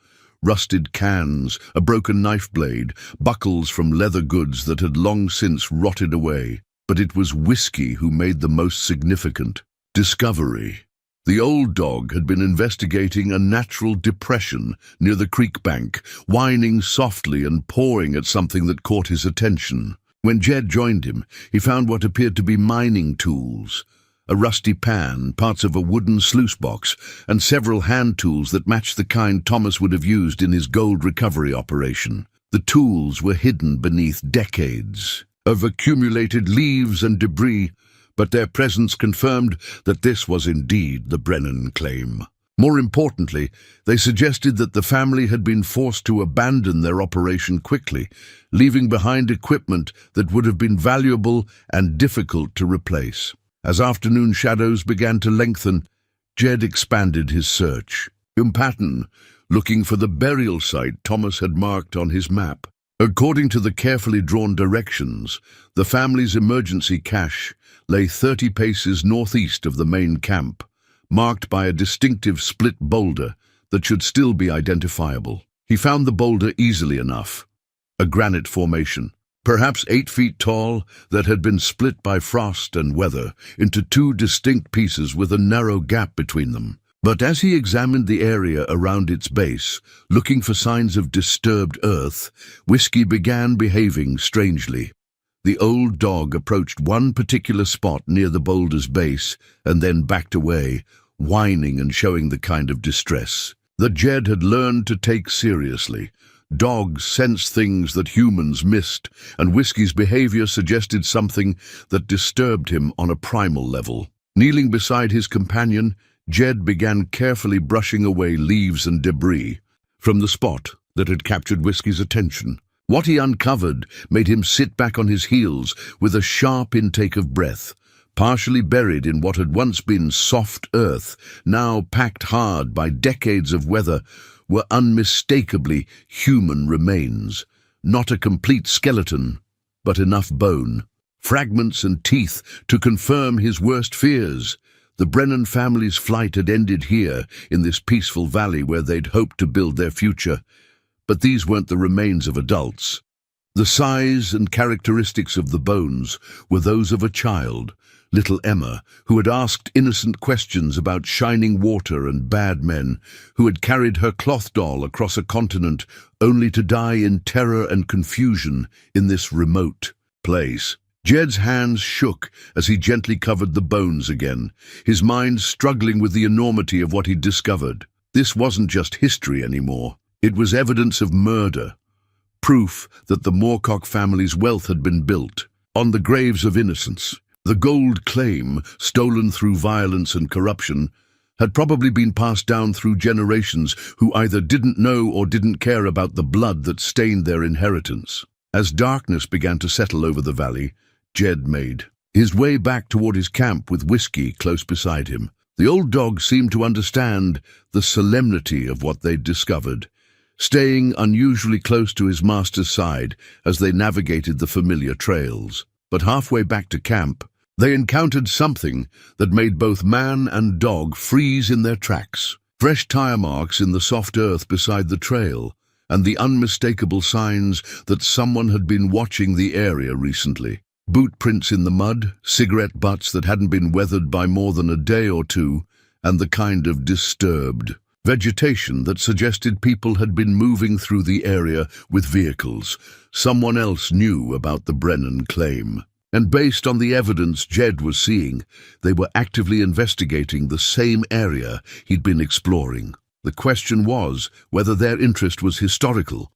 rusted cans, a broken knife blade, buckles from leather goods that had long since rotted away. But it was whiskey who made the most significant discovery. The old dog had been investigating a natural depression near the creek bank, whining softly and pawing at something that caught his attention. When Jed joined him, he found what appeared to be mining tools. A rusty pan, parts of a wooden sluice box, and several hand tools that matched the kind Thomas would have used in his gold recovery operation. The tools were hidden beneath decades of accumulated leaves and debris, but their presence confirmed that this was indeed the Brennan claim. More importantly, they suggested that the family had been forced to abandon their operation quickly, leaving behind equipment that would have been valuable and difficult to replace. As afternoon shadows began to lengthen, Jed expanded his search. Compartment, looking for the burial site Thomas had marked on his map. According to the carefully drawn directions, the family's emergency cache lay 30 paces northeast of the main camp, marked by a distinctive split boulder that should still be identifiable. He found the boulder easily enough. A granite formation, perhaps 8 feet tall, that had been split by frost and weather into 2 distinct pieces with a narrow gap between them. But as he examined the area around its base, looking for signs of disturbed earth, Whiskey began behaving strangely. The old dog approached one particular spot near the boulder's base and then backed away, whining and showing the kind of distress that Jed had learned to take seriously. Dogs sense things that humans missed, and Whiskey's behavior suggested something that disturbed him on a primal level. Kneeling beside his companion, Jed began carefully brushing away leaves and debris from the spot that had captured Whiskey's attention. What he uncovered made him sit back on his heels with a sharp intake of breath. Partially buried in what had once been soft earth, now packed hard by decades of weather, were unmistakably human remains. Not a complete skeleton, but enough bone, fragments and teeth to confirm his worst fears. The Brennan family's flight had ended here, in this peaceful valley where they'd hoped to build their future. But these weren't the remains of adults. The size and characteristics of the bones were those of a child, little Emma, who had asked innocent questions about shining water and bad men, who had carried her cloth doll across a continent only to die in terror and confusion in this remote place. Jed's hands shook as he gently covered the bones again, his mind struggling with the enormity of what he'd discovered. This wasn't just history anymore. It was evidence of murder, proof that the Moorcock family's wealth had been built on the graves of innocents. The gold claim, stolen through violence and corruption, had probably been passed down through generations who either didn't know or didn't care about the blood that stained their inheritance. As darkness began to settle over the valley, Jed made his way back toward his camp with Whiskey close beside him. The old dog seemed to understand the solemnity of what they'd discovered, staying unusually close to his master's side as they navigated the familiar trails. But halfway back to camp, they encountered something that made both man and dog freeze in their tracks. Fresh tire marks in the soft earth beside the trail, and the unmistakable signs that someone had been watching the area recently. Boot prints in the mud, cigarette butts that hadn't been weathered by more than a day or two, and the kind of disturbed vegetation that suggested people had been moving through the area with vehicles. Someone else knew about the Brennan claim. And based on the evidence Jed was seeing, they were actively investigating the same area he'd been exploring. The question was whether their interest was historical,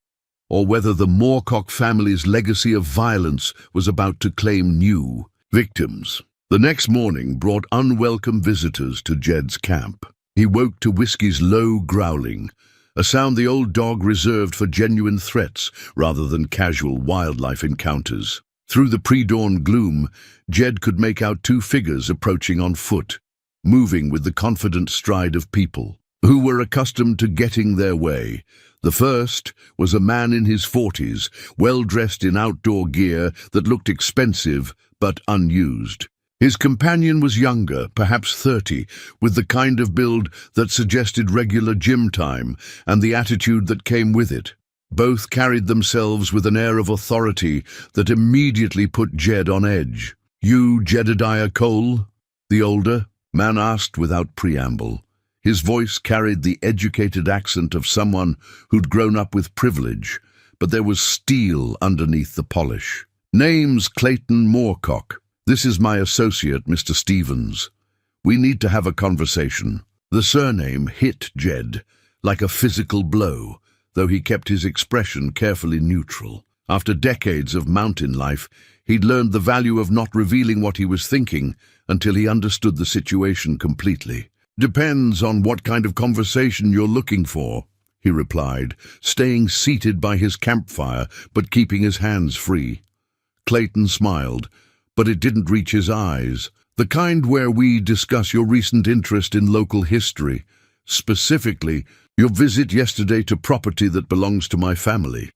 or whether the Moorcock family's legacy of violence was about to claim new victims. The next morning brought unwelcome visitors to Jed's camp. He woke to Whiskey's low growling, a sound the old dog reserved for genuine threats rather than casual wildlife encounters. Through the pre-dawn gloom, Jed could make out 2 figures approaching on foot, moving with the confident stride of people who were accustomed to getting their way. The first was a man in his 40s, well-dressed in outdoor gear that looked expensive but unused. His companion was younger, perhaps 30, with the kind of build that suggested regular gym time and the attitude that came with it. Both carried themselves with an air of authority that immediately put Jed on edge. "You, Jedediah Cole?" The older, Man asked without preamble. His voice carried the educated accent of someone who'd grown up with privilege, but there was steel underneath the polish. Name's Clayton Moorcock. This is my associate, Mr. Stevens. We need to have a conversation. The surname hit Jed like a physical blow, though he kept his expression carefully neutral. After decades of mountain life, he'd learned the value of not revealing what he was thinking until he understood the situation completely. "Depends on what kind of conversation you're looking for," he replied, staying seated by his campfire but keeping his hands free. Clayton smiled, but it didn't reach his eyes. "The kind where we discuss your recent interest in local history, specifically your visit yesterday to property that belongs to my family.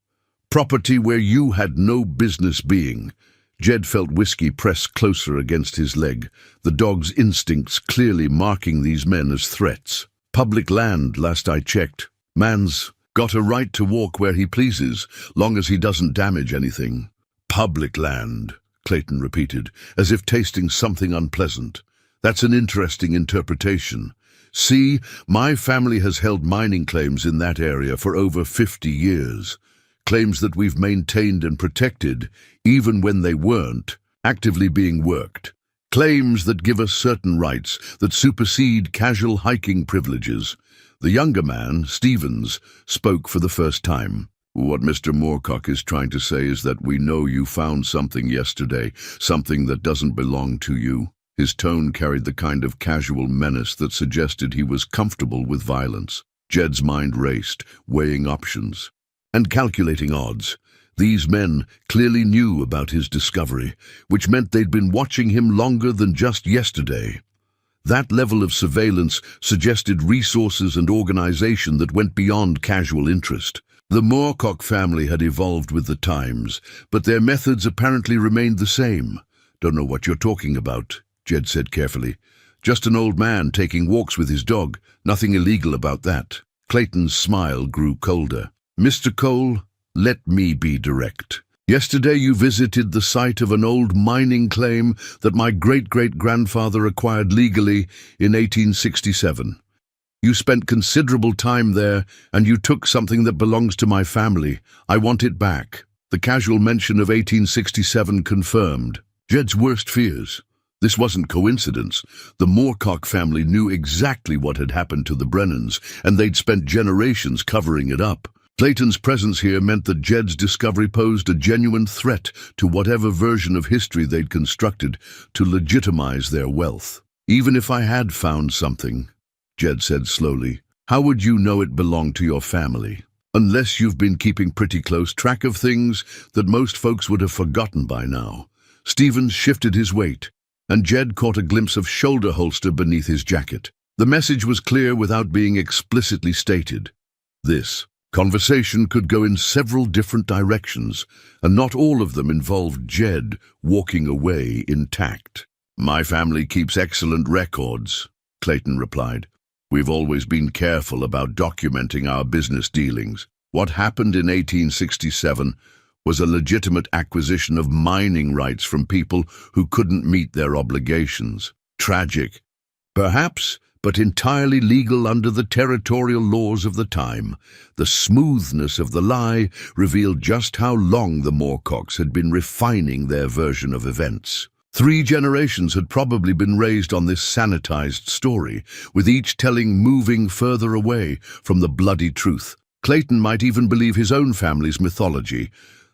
Property where you had no business being." Jed felt whiskey press closer against his leg, the dog's instincts clearly marking these men as threats. "Public land, last I checked. Man's got a right to walk where he pleases, long as he doesn't damage anything." "Public land," Clayton repeated, as if tasting something unpleasant. "That's an interesting interpretation. See, my family has held mining claims in that area for over 50 years. Claims that we've maintained and protected, even when they weren't actively being worked. Claims that give us certain rights that supersede casual hiking privileges." The younger man, Stevens, spoke for the first time. "What Mr. Moorcock is trying to say is that we know you found something yesterday, something that doesn't belong to you." His tone carried the kind of casual menace that suggested he was comfortable with violence. Jed's mind raced, weighing options and calculating odds. These men clearly knew about his discovery, which meant they'd been watching him longer than just yesterday. That level of surveillance suggested resources and organization that went beyond casual interest. The Moorcock family had evolved with the times, but their methods apparently remained the same. "Don't know what you're talking about," Jed said carefully. "Just an old man taking walks with his dog. Nothing illegal about that." Clayton's smile grew colder. "Mr. Cole, let me be direct. Yesterday you visited the site of an old mining claim that my great-great-grandfather acquired legally in 1867. You spent considerable time there, and you took something that belongs to my family. I want it back." The casual mention of 1867 confirmed Jed's worst fears. This wasn't coincidence. The Moorcock family knew exactly what had happened to the Brennans, and they'd spent generations covering it up. Clayton's presence here meant that Jed's discovery posed a genuine threat to whatever version of history they'd constructed to legitimize their wealth. "Even if I had found something," Jed said slowly, "how would you know it belonged to your family? Unless you've been keeping pretty close track of things that most folks would have forgotten by now." Stevens shifted his weight, and Jed caught a glimpse of shoulder holster beneath his jacket. The message was clear without being explicitly stated. This conversation could go in several different directions, and not all of them involved Jed walking away intact. "My family keeps excellent records," Clayton replied. "We've always been careful about documenting our business dealings. What happened in 1867 was a legitimate acquisition of mining rights from people who couldn't meet their obligations. Tragic, perhaps, but entirely legal under the territorial laws of the time. The smoothness of the lie revealed just how long the Moorcocks had been refining their version of events. 3 generations had probably been raised on this sanitized story, with each telling moving further away from the bloody truth. Clayton might even believe his own family's mythology,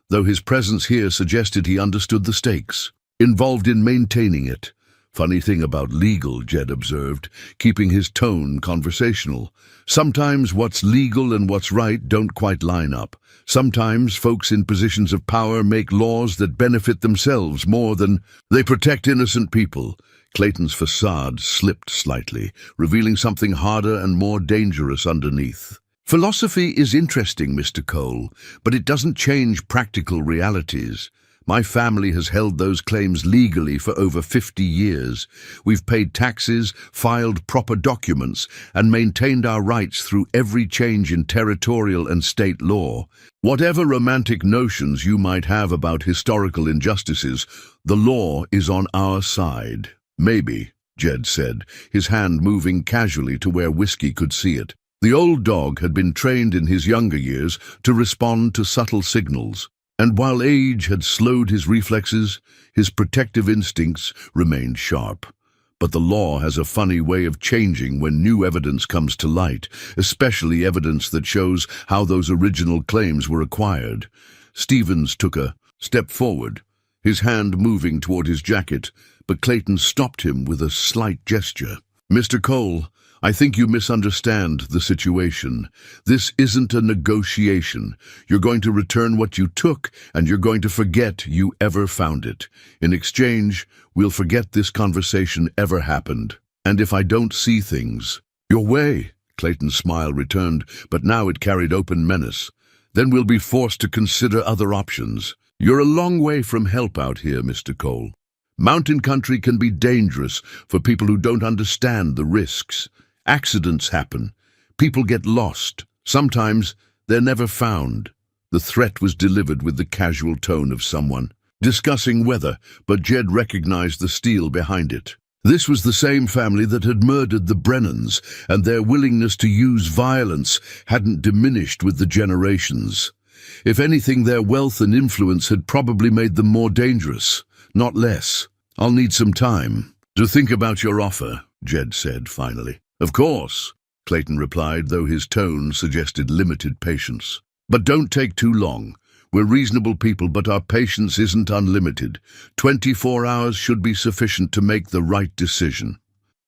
though his presence here suggested he understood the stakes involved in maintaining it. "Funny thing about legal," Jed observed, keeping his tone conversational. "Sometimes what's legal and what's right don't quite line up. Sometimes folks in positions of power make laws that benefit themselves more than they protect innocent people." Clayton's facade slipped slightly, revealing something harder and more dangerous underneath. "Philosophy is interesting, Mr. Cole, but it doesn't change practical realities. My family has held those claims legally for over 50 years. We've paid taxes, filed proper documents, and maintained our rights through every change in territorial and state law. Whatever romantic notions you might have about historical injustices, the law is on our side." "Maybe," Jed said, his hand moving casually to where Whiskey could see it. The old dog had been trained in his younger years to respond to subtle signals, and while age had slowed his reflexes, his protective instincts remained sharp. But the law has a funny way of changing when new evidence comes to light, especially evidence that shows how those original claims were acquired. Stevens took a step forward, his hand moving toward his jacket, but Clayton stopped him with a slight gesture. "Mr. Cole, I think you misunderstand the situation. This isn't a negotiation. You're going to return what you took, and you're going to forget you ever found it. In exchange, we'll forget this conversation ever happened. And if I don't see things—" "Your way," Clayton's smile returned, but now it carried open menace. "Then we'll be forced to consider other options. You're a long way from help out here, Mr. Cole. Mountain country can be dangerous for people who don't understand the risks. Accidents happen. People get lost. Sometimes they're never found." The threat was delivered with the casual tone of someone discussing weather, but Jed recognized the steel behind it. This was the same family that had murdered the Brennans, and their willingness to use violence hadn't diminished with the generations. If anything, their wealth and influence had probably made them more dangerous, not less. "I'll need some time to think about your offer," Jed said finally. "Of course," Clayton replied, though his tone suggested limited patience. "But don't take too long. We're reasonable people, but our patience isn't unlimited. 24 hours should be sufficient to make the right decision."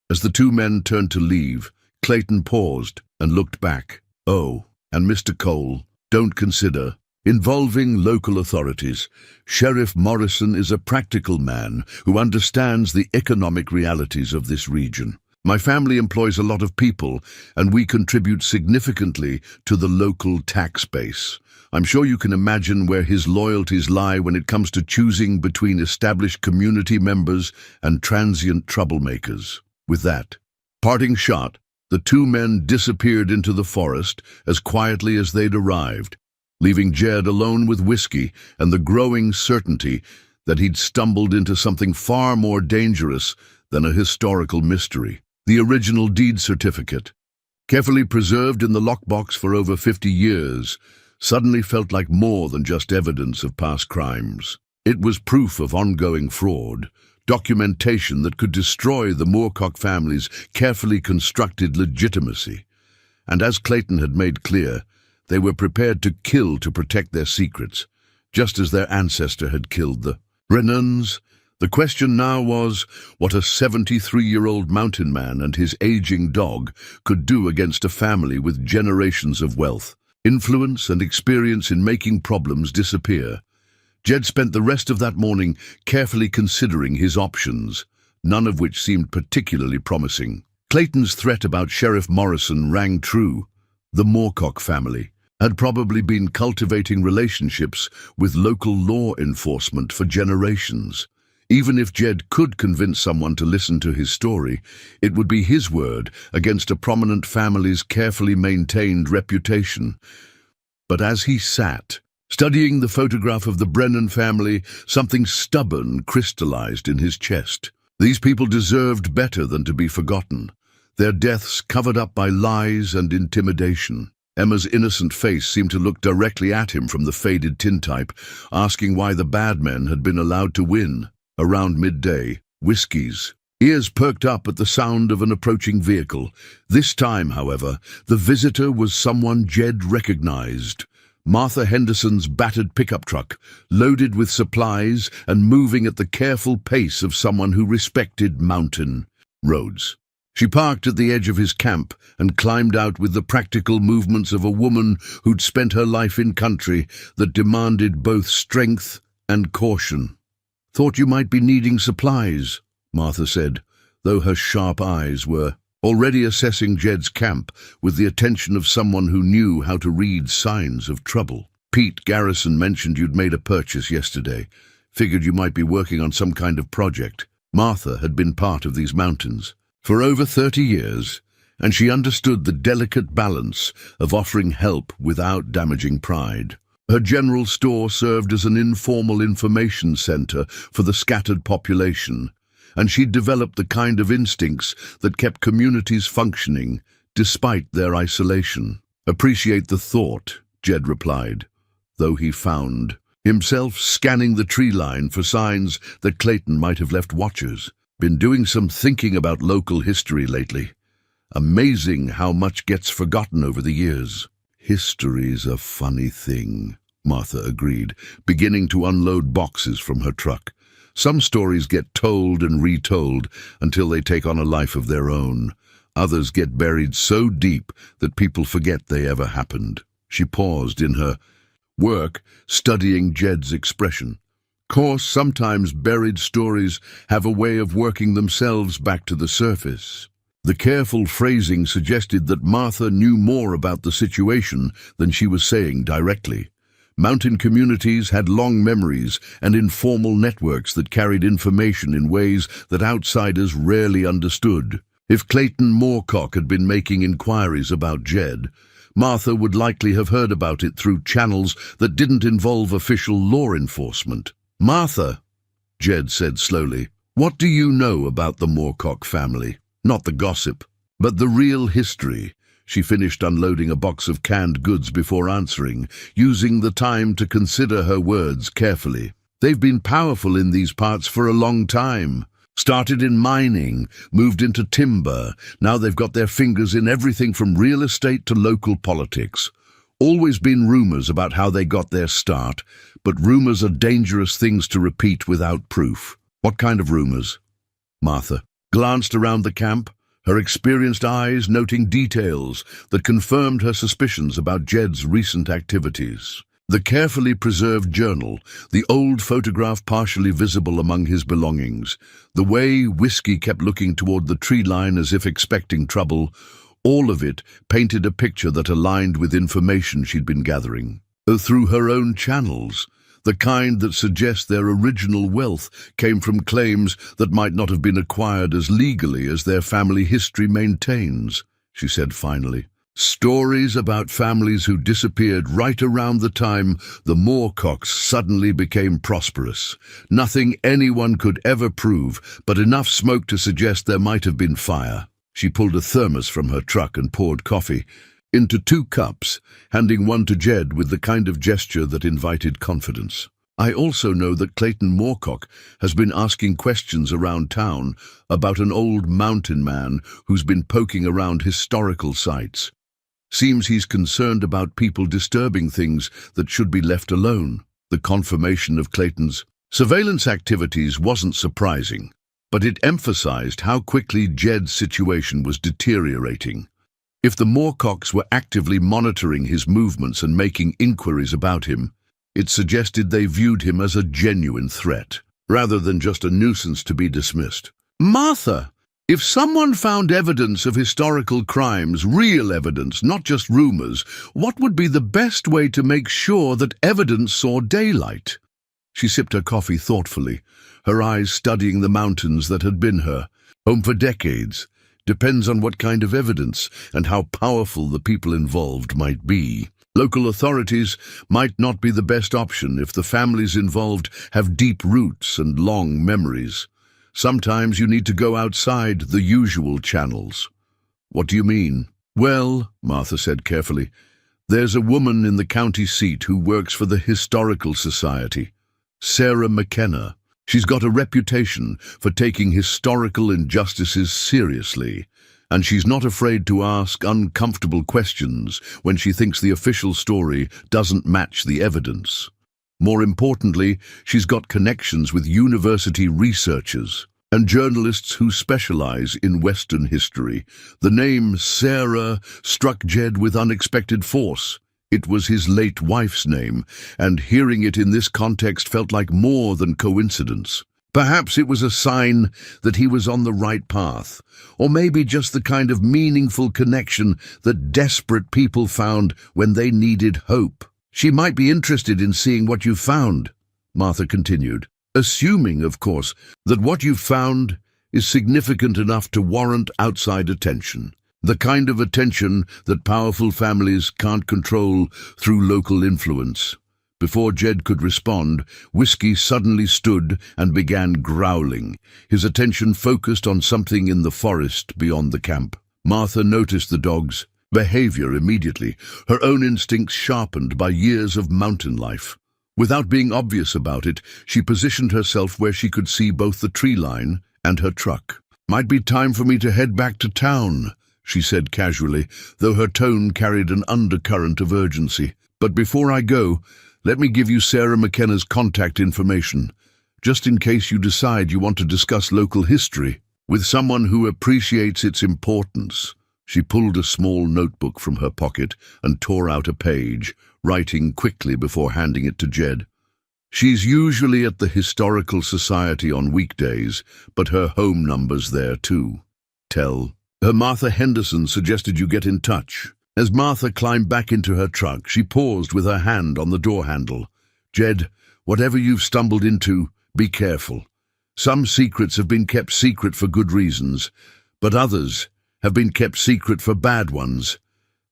As the two men turned to leave, Clayton paused and looked back. "Oh, and Mr. Cole, don't consider involving local authorities. Sheriff Morrison is a practical man who understands the economic realities of this region. My family employs a lot of people, and we contribute significantly to the local tax base. I'm sure you can imagine where his loyalties lie when it comes to choosing between established community members and transient troublemakers." With that parting shot, the two men disappeared into the forest as quietly as they'd arrived, leaving Jed alone with Whiskey and the growing certainty that he'd stumbled into something far more dangerous than a historical mystery. The original deed certificate, carefully preserved in the lockbox for over 50 years, suddenly felt like more than just evidence of past crimes. It was proof of ongoing fraud, documentation that could destroy the Moorcock family's carefully constructed legitimacy. And as Clayton had made clear, they were prepared to kill to protect their secrets, just as their ancestor had killed the Brennans. The question now was what a 73-year-old mountain man and his aging dog could do against a family with generations of wealth, influence, and experience in making problems disappear. Jed spent the rest of that morning carefully considering his options, none of which seemed particularly promising. Clayton's threat about Sheriff Morrison rang true. The Moorcock family had probably been cultivating relationships with local law enforcement for generations. Even if Jed could convince someone to listen to his story, it would be his word against a prominent family's carefully maintained reputation. But as he sat, studying the photograph of the Brennan family, something stubborn crystallized in his chest. These people deserved better than to be forgotten, their deaths covered up by lies and intimidation. Emma's innocent face seemed to look directly at him from the faded tintype, asking why the bad men had been allowed to win. Around midday, Whiskey's ears perked up at the sound of an approaching vehicle. This time, however, the visitor was someone Jed recognized. Martha Henderson's battered pickup truck, loaded with supplies and moving at the careful pace of someone who respected mountain roads. She parked at the edge of his camp and climbed out with the practical movements of a woman who'd spent her life in country that demanded both strength and caution. "Thought you might be needing supplies," Martha said, though her sharp eyes were already assessing Jed's camp with the attention of someone who knew how to read signs of trouble. "Pete Garrison mentioned you'd made a purchase yesterday. Figured you might be working on some kind of project." Martha had been part of these mountains for over 30 years, and she understood the delicate balance of offering help without damaging pride. Her general store served as an informal information center for the scattered population, and she'd developed the kind of instincts that kept communities functioning despite their isolation. "Appreciate the thought," Jed replied, though he found himself scanning the tree line for signs that Clayton might have left watchers. "Been doing some thinking about local history lately. Amazing how much gets forgotten over the years." "History's a funny thing," Martha agreed, beginning to unload boxes from her truck. "Some stories get told and retold until they take on a life of their own. Others get buried so deep that people forget they ever happened." She paused in her work, studying Jed's expression. "Course, sometimes buried stories have a way of working themselves back to the surface." The careful phrasing suggested that Martha knew more about the situation than she was saying directly. Mountain communities had long memories and informal networks that carried information in ways that outsiders rarely understood. If Clayton Moorcock had been making inquiries about Jed, Martha would likely have heard about it through channels that didn't involve official law enforcement. "Martha," Jed said slowly, "what do you know about the Moorcock family? Not the gossip, but the real history." She finished unloading a box of canned goods before answering, using the time to consider her words carefully. "They've been powerful in these parts for a long time. Started in mining, moved into timber. Now they've got their fingers in everything from real estate to local politics. Always been rumors about how they got their start, but rumors are dangerous things to repeat without proof." "What kind of rumors?" Martha glanced around the camp, her experienced eyes noting details that confirmed her suspicions about Jed's recent activities. The carefully preserved journal, the old photograph partially visible among his belongings, the way Whiskey kept looking toward the tree line as if expecting trouble, all of it painted a picture that aligned with information she'd been gathering. Through her own channels, the kind that suggests their original wealth came from claims that might not have been acquired as legally as their family history maintains, she said finally. Stories about families who disappeared right around the time the Moorcocks suddenly became prosperous. Nothing anyone could ever prove, but enough smoke to suggest there might have been fire. She pulled a thermos from her truck and poured coffee into 2 cups, handing one to Jed with the kind of gesture that invited confidence. "I also know that Clayton Moorcock has been asking questions around town about an old mountain man who's been poking around historical sites. Seems he's concerned about people disturbing things that should be left alone." The confirmation of Clayton's surveillance activities wasn't surprising, but it emphasized how quickly Jed's situation was deteriorating. If the Moorcocks were actively monitoring his movements and making inquiries about him, it suggested they viewed him as a genuine threat, rather than just a nuisance to be dismissed. "Martha, if someone found evidence of historical crimes, real evidence, not just rumors, what would be the best way to make sure that evidence saw daylight?" She sipped her coffee thoughtfully, her eyes studying the mountains that had been her home for decades. "Depends on what kind of evidence and how powerful the people involved might be. Local authorities might not be the best option if the families involved have deep roots and long memories. Sometimes you need to go outside the usual channels." "What do you mean?" "Well," Martha said carefully, "there's a woman in the county seat who works for the Historical Society, Sarah McKenna. She's got a reputation for taking historical injustices seriously, and she's not afraid to ask uncomfortable questions when she thinks the official story doesn't match the evidence. More importantly, she's got connections with university researchers and journalists who specialize in Western history." The name Sarah struck Jed with unexpected force. It was his late wife's name, and hearing it in this context felt like more than coincidence. Perhaps it was a sign that he was on the right path, or maybe just the kind of meaningful connection that desperate people found when they needed hope. "She might be interested in seeing what you found," Martha continued, "assuming, of course, that what you've found is significant enough to warrant outside attention. The kind of attention that powerful families can't control through local influence. Before Jed could respond, Whiskey suddenly stood and began growling, his attention focused on something in the forest beyond the camp. Martha noticed the dog's behavior immediately, her own instincts sharpened by years of mountain life. Without being obvious about it, she positioned herself where she could see both the tree line and her truck. "Might be time for me to head back to town," she said casually, though her tone carried an undercurrent of urgency. "But before I go, let me give you Sarah McKenna's contact information, just in case you decide you want to discuss local history with someone who appreciates its importance." She pulled a small notebook from her pocket and tore out a page, writing quickly before handing it to Jed. "She's usually at the Historical Society on weekdays, but her home number's there too. Tell her Martha Henderson suggested you get in touch." As Martha climbed back into her truck, she paused with her hand on the door handle. "Jed, whatever you've stumbled into, be careful. Some secrets have been kept secret for good reasons, but others have been kept secret for bad ones.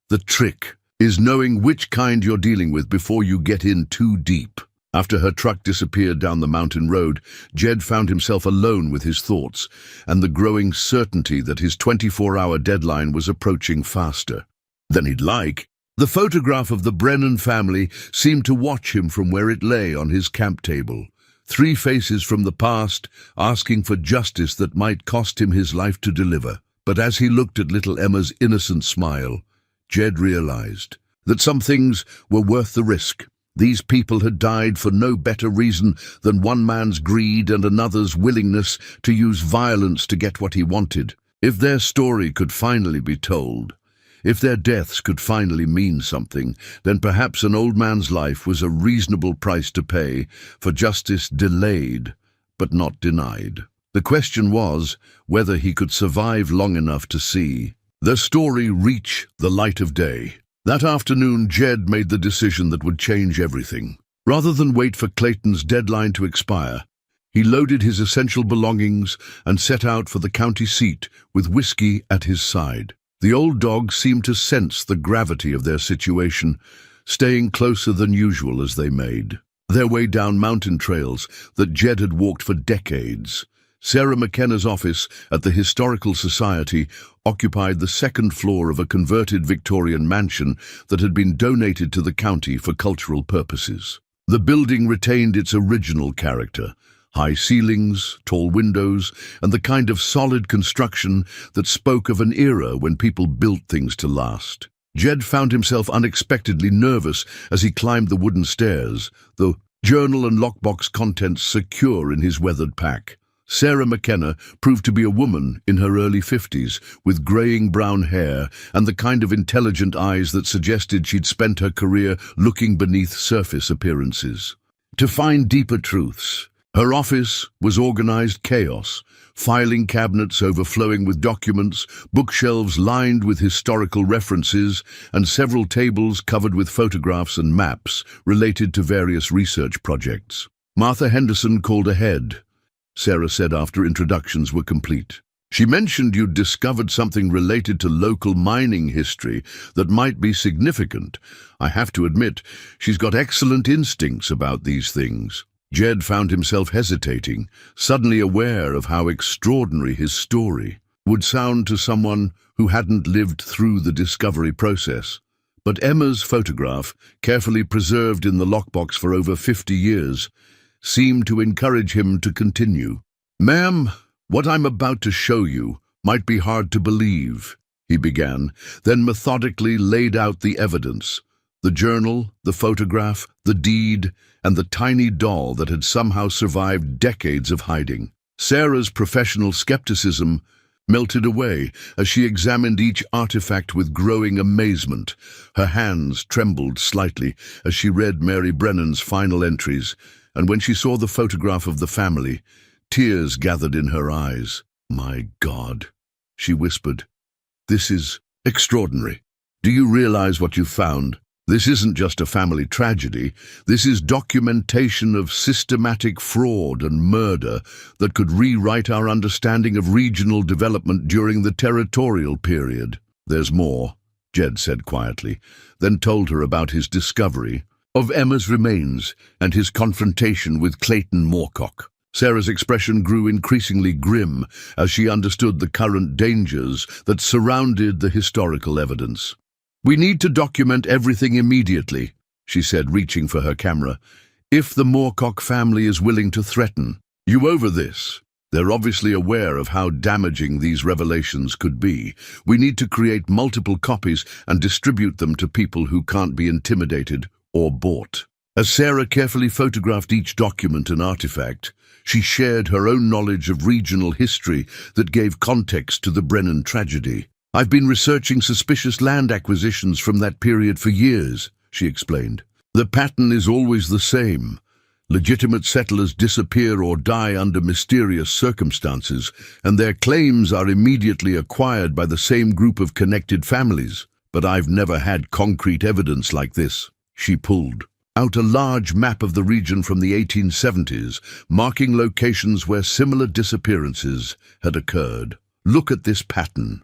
The trick is knowing which kind you're dealing with before you get in too deep." After her truck disappeared down the mountain road, Jed found himself alone with his thoughts and the growing certainty that his 24-hour deadline was approaching faster than he'd like. The photograph of the Brennan family seemed to watch him from where it lay on his camp table. 3 faces from the past, asking for justice that might cost him his life to deliver. But as he looked at little Emma's innocent smile, Jed realized that some things were worth the risk. These people had died for no better reason than one man's greed and another's willingness to use violence to get what he wanted. If their story could finally be told, if their deaths could finally mean something, then perhaps an old man's life was a reasonable price to pay for justice delayed, but not denied. The question was whether he could survive long enough to see their story reach the light of day. That afternoon, Jed made the decision that would change everything. Rather than wait for Clayton's deadline to expire, he loaded his essential belongings and set out for the county seat with Whiskey at his side. The old dog seemed to sense the gravity of their situation, staying closer than usual as they made their way down mountain trails that Jed had walked for decades. Sarah McKenna's office at the Historical Society occupied the 2nd floor of a converted Victorian mansion that had been donated to the county for cultural purposes. The building retained its original character: high ceilings, tall windows, and the kind of solid construction that spoke of an era when people built things to last. Jed found himself unexpectedly nervous as he climbed the wooden stairs, the journal and lockbox contents secure in his weathered pack. Sarah McKenna proved to be a woman in her early 50s, with graying brown hair and the kind of intelligent eyes that suggested she'd spent her career looking beneath surface appearances to find deeper truths. Her office was organized chaos, filing cabinets overflowing with documents, bookshelves lined with historical references, and several tables covered with photographs and maps related to various research projects. "Martha Henderson called ahead," Sarah said after introductions were complete. "She mentioned you'd discovered something related to local mining history that might be significant. I have to admit, she's got excellent instincts about these things." Jed found himself hesitating, suddenly aware of how extraordinary his story would sound to someone who hadn't lived through the discovery process. But Emma's photograph, carefully preserved in the lockbox for over 50 years, seemed to encourage him to continue. "Ma'am, what I'm about to show you might be hard to believe," he began, then methodically laid out the evidence: the journal, the photograph, the deed, and the tiny doll that had somehow survived decades of hiding. Sarah's professional skepticism melted away as she examined each artifact with growing amazement. Her hands trembled slightly as she read Mary Brennan's final entries, and when she saw the photograph of the family, tears gathered in her eyes. "My God," she whispered, "this is extraordinary. Do you realize what you've found? This isn't just a family tragedy. This is documentation of systematic fraud and murder that could rewrite our understanding of regional development during the territorial period." "There's more," Jed said quietly, then told her about his discovery, of Emma's remains and his confrontation with Clayton Moorcock. Sarah's expression grew increasingly grim as she understood the current dangers that surrounded the historical evidence. "We need to document everything immediately," she said, reaching for her camera. "If the Moorcock family is willing to threaten you over this, they're obviously aware of how damaging these revelations could be. We need to create multiple copies and distribute them to people who can't be intimidated or bought." As Sarah carefully photographed each document and artifact, she shared her own knowledge of regional history that gave context to the Brennan tragedy. "I've been researching suspicious land acquisitions from that period for years," she explained. "The pattern is always the same. Legitimate settlers disappear or die under mysterious circumstances, and their claims are immediately acquired by the same group of connected families. But I've never had concrete evidence like this." She pulled out a large map of the region from the 1870s, marking locations where similar disappearances had occurred. "Look at this pattern.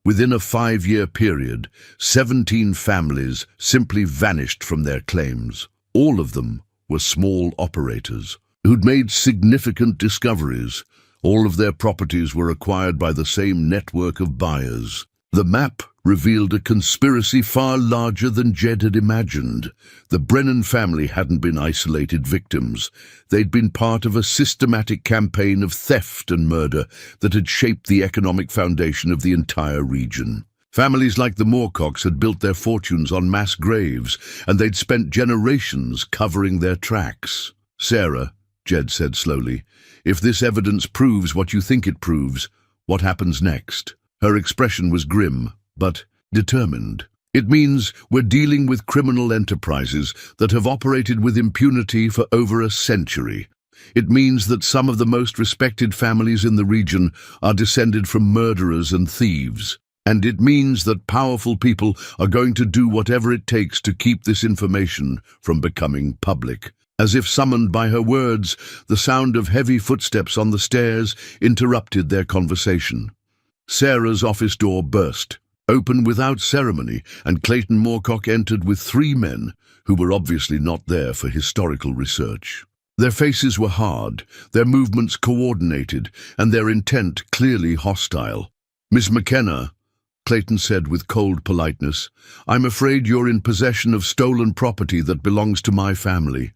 Within a 5-year period, 17 families simply vanished from their claims. All of them were small operators who'd made significant discoveries. All of their properties were acquired by the same network of buyers." The map revealed a conspiracy far larger than Jed had imagined. The Brennan family hadn't been isolated victims. They'd been part of a systematic campaign of theft and murder that had shaped the economic foundation of the entire region. Families like the Moorcocks had built their fortunes on mass graves, and they'd spent generations covering their tracks. "Sarah," Jed said slowly, "if this evidence proves what you think it proves, what happens next?" Her expression was grim, but determined. "It means we're dealing with criminal enterprises that have operated with impunity for over a century. It means that some of the most respected families in the region are descended from murderers and thieves. And it means that powerful people are going to do whatever it takes to keep this information from becoming public." As if summoned by her words, the sound of heavy footsteps on the stairs interrupted their conversation. Sarah's office door burst open without ceremony, and Clayton Moorcock entered with 3 men who were obviously not there for historical research. Their faces were hard, their movements coordinated, and their intent clearly hostile. "Miss McKenna," Clayton said with cold politeness, "I'm afraid you're in possession of stolen property that belongs to my family.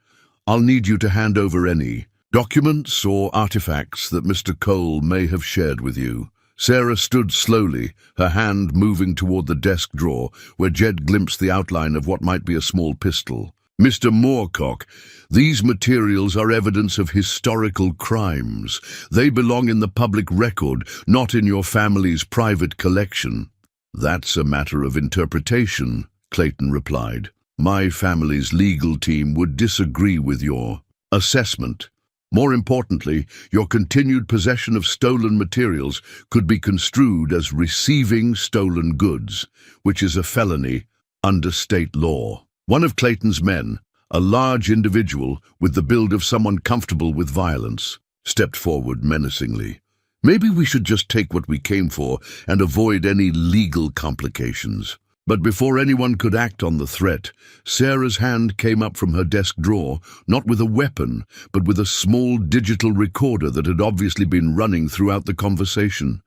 I'll need you to hand over any documents or artifacts that Mr. Cole may have shared with you." Sarah stood slowly, her hand moving toward the desk drawer, where Jed glimpsed the outline of what might be a small pistol. "Mr. Moorcock, these materials are evidence of historical crimes. They belong in the public record, not in your family's private collection." "That's a matter of interpretation," Clayton replied. "My family's legal team would disagree with your assessment. More importantly, your continued possession of stolen materials could be construed as receiving stolen goods, which is a felony under state law." One of Clayton's men, a large individual with the build of someone comfortable with violence, stepped forward menacingly. "Maybe we should just take what we came for and avoid any legal complications." But before anyone could act on the threat, Sarah's hand came up from her desk drawer, not with a weapon, but with a small digital recorder that had obviously been running throughout the conversation.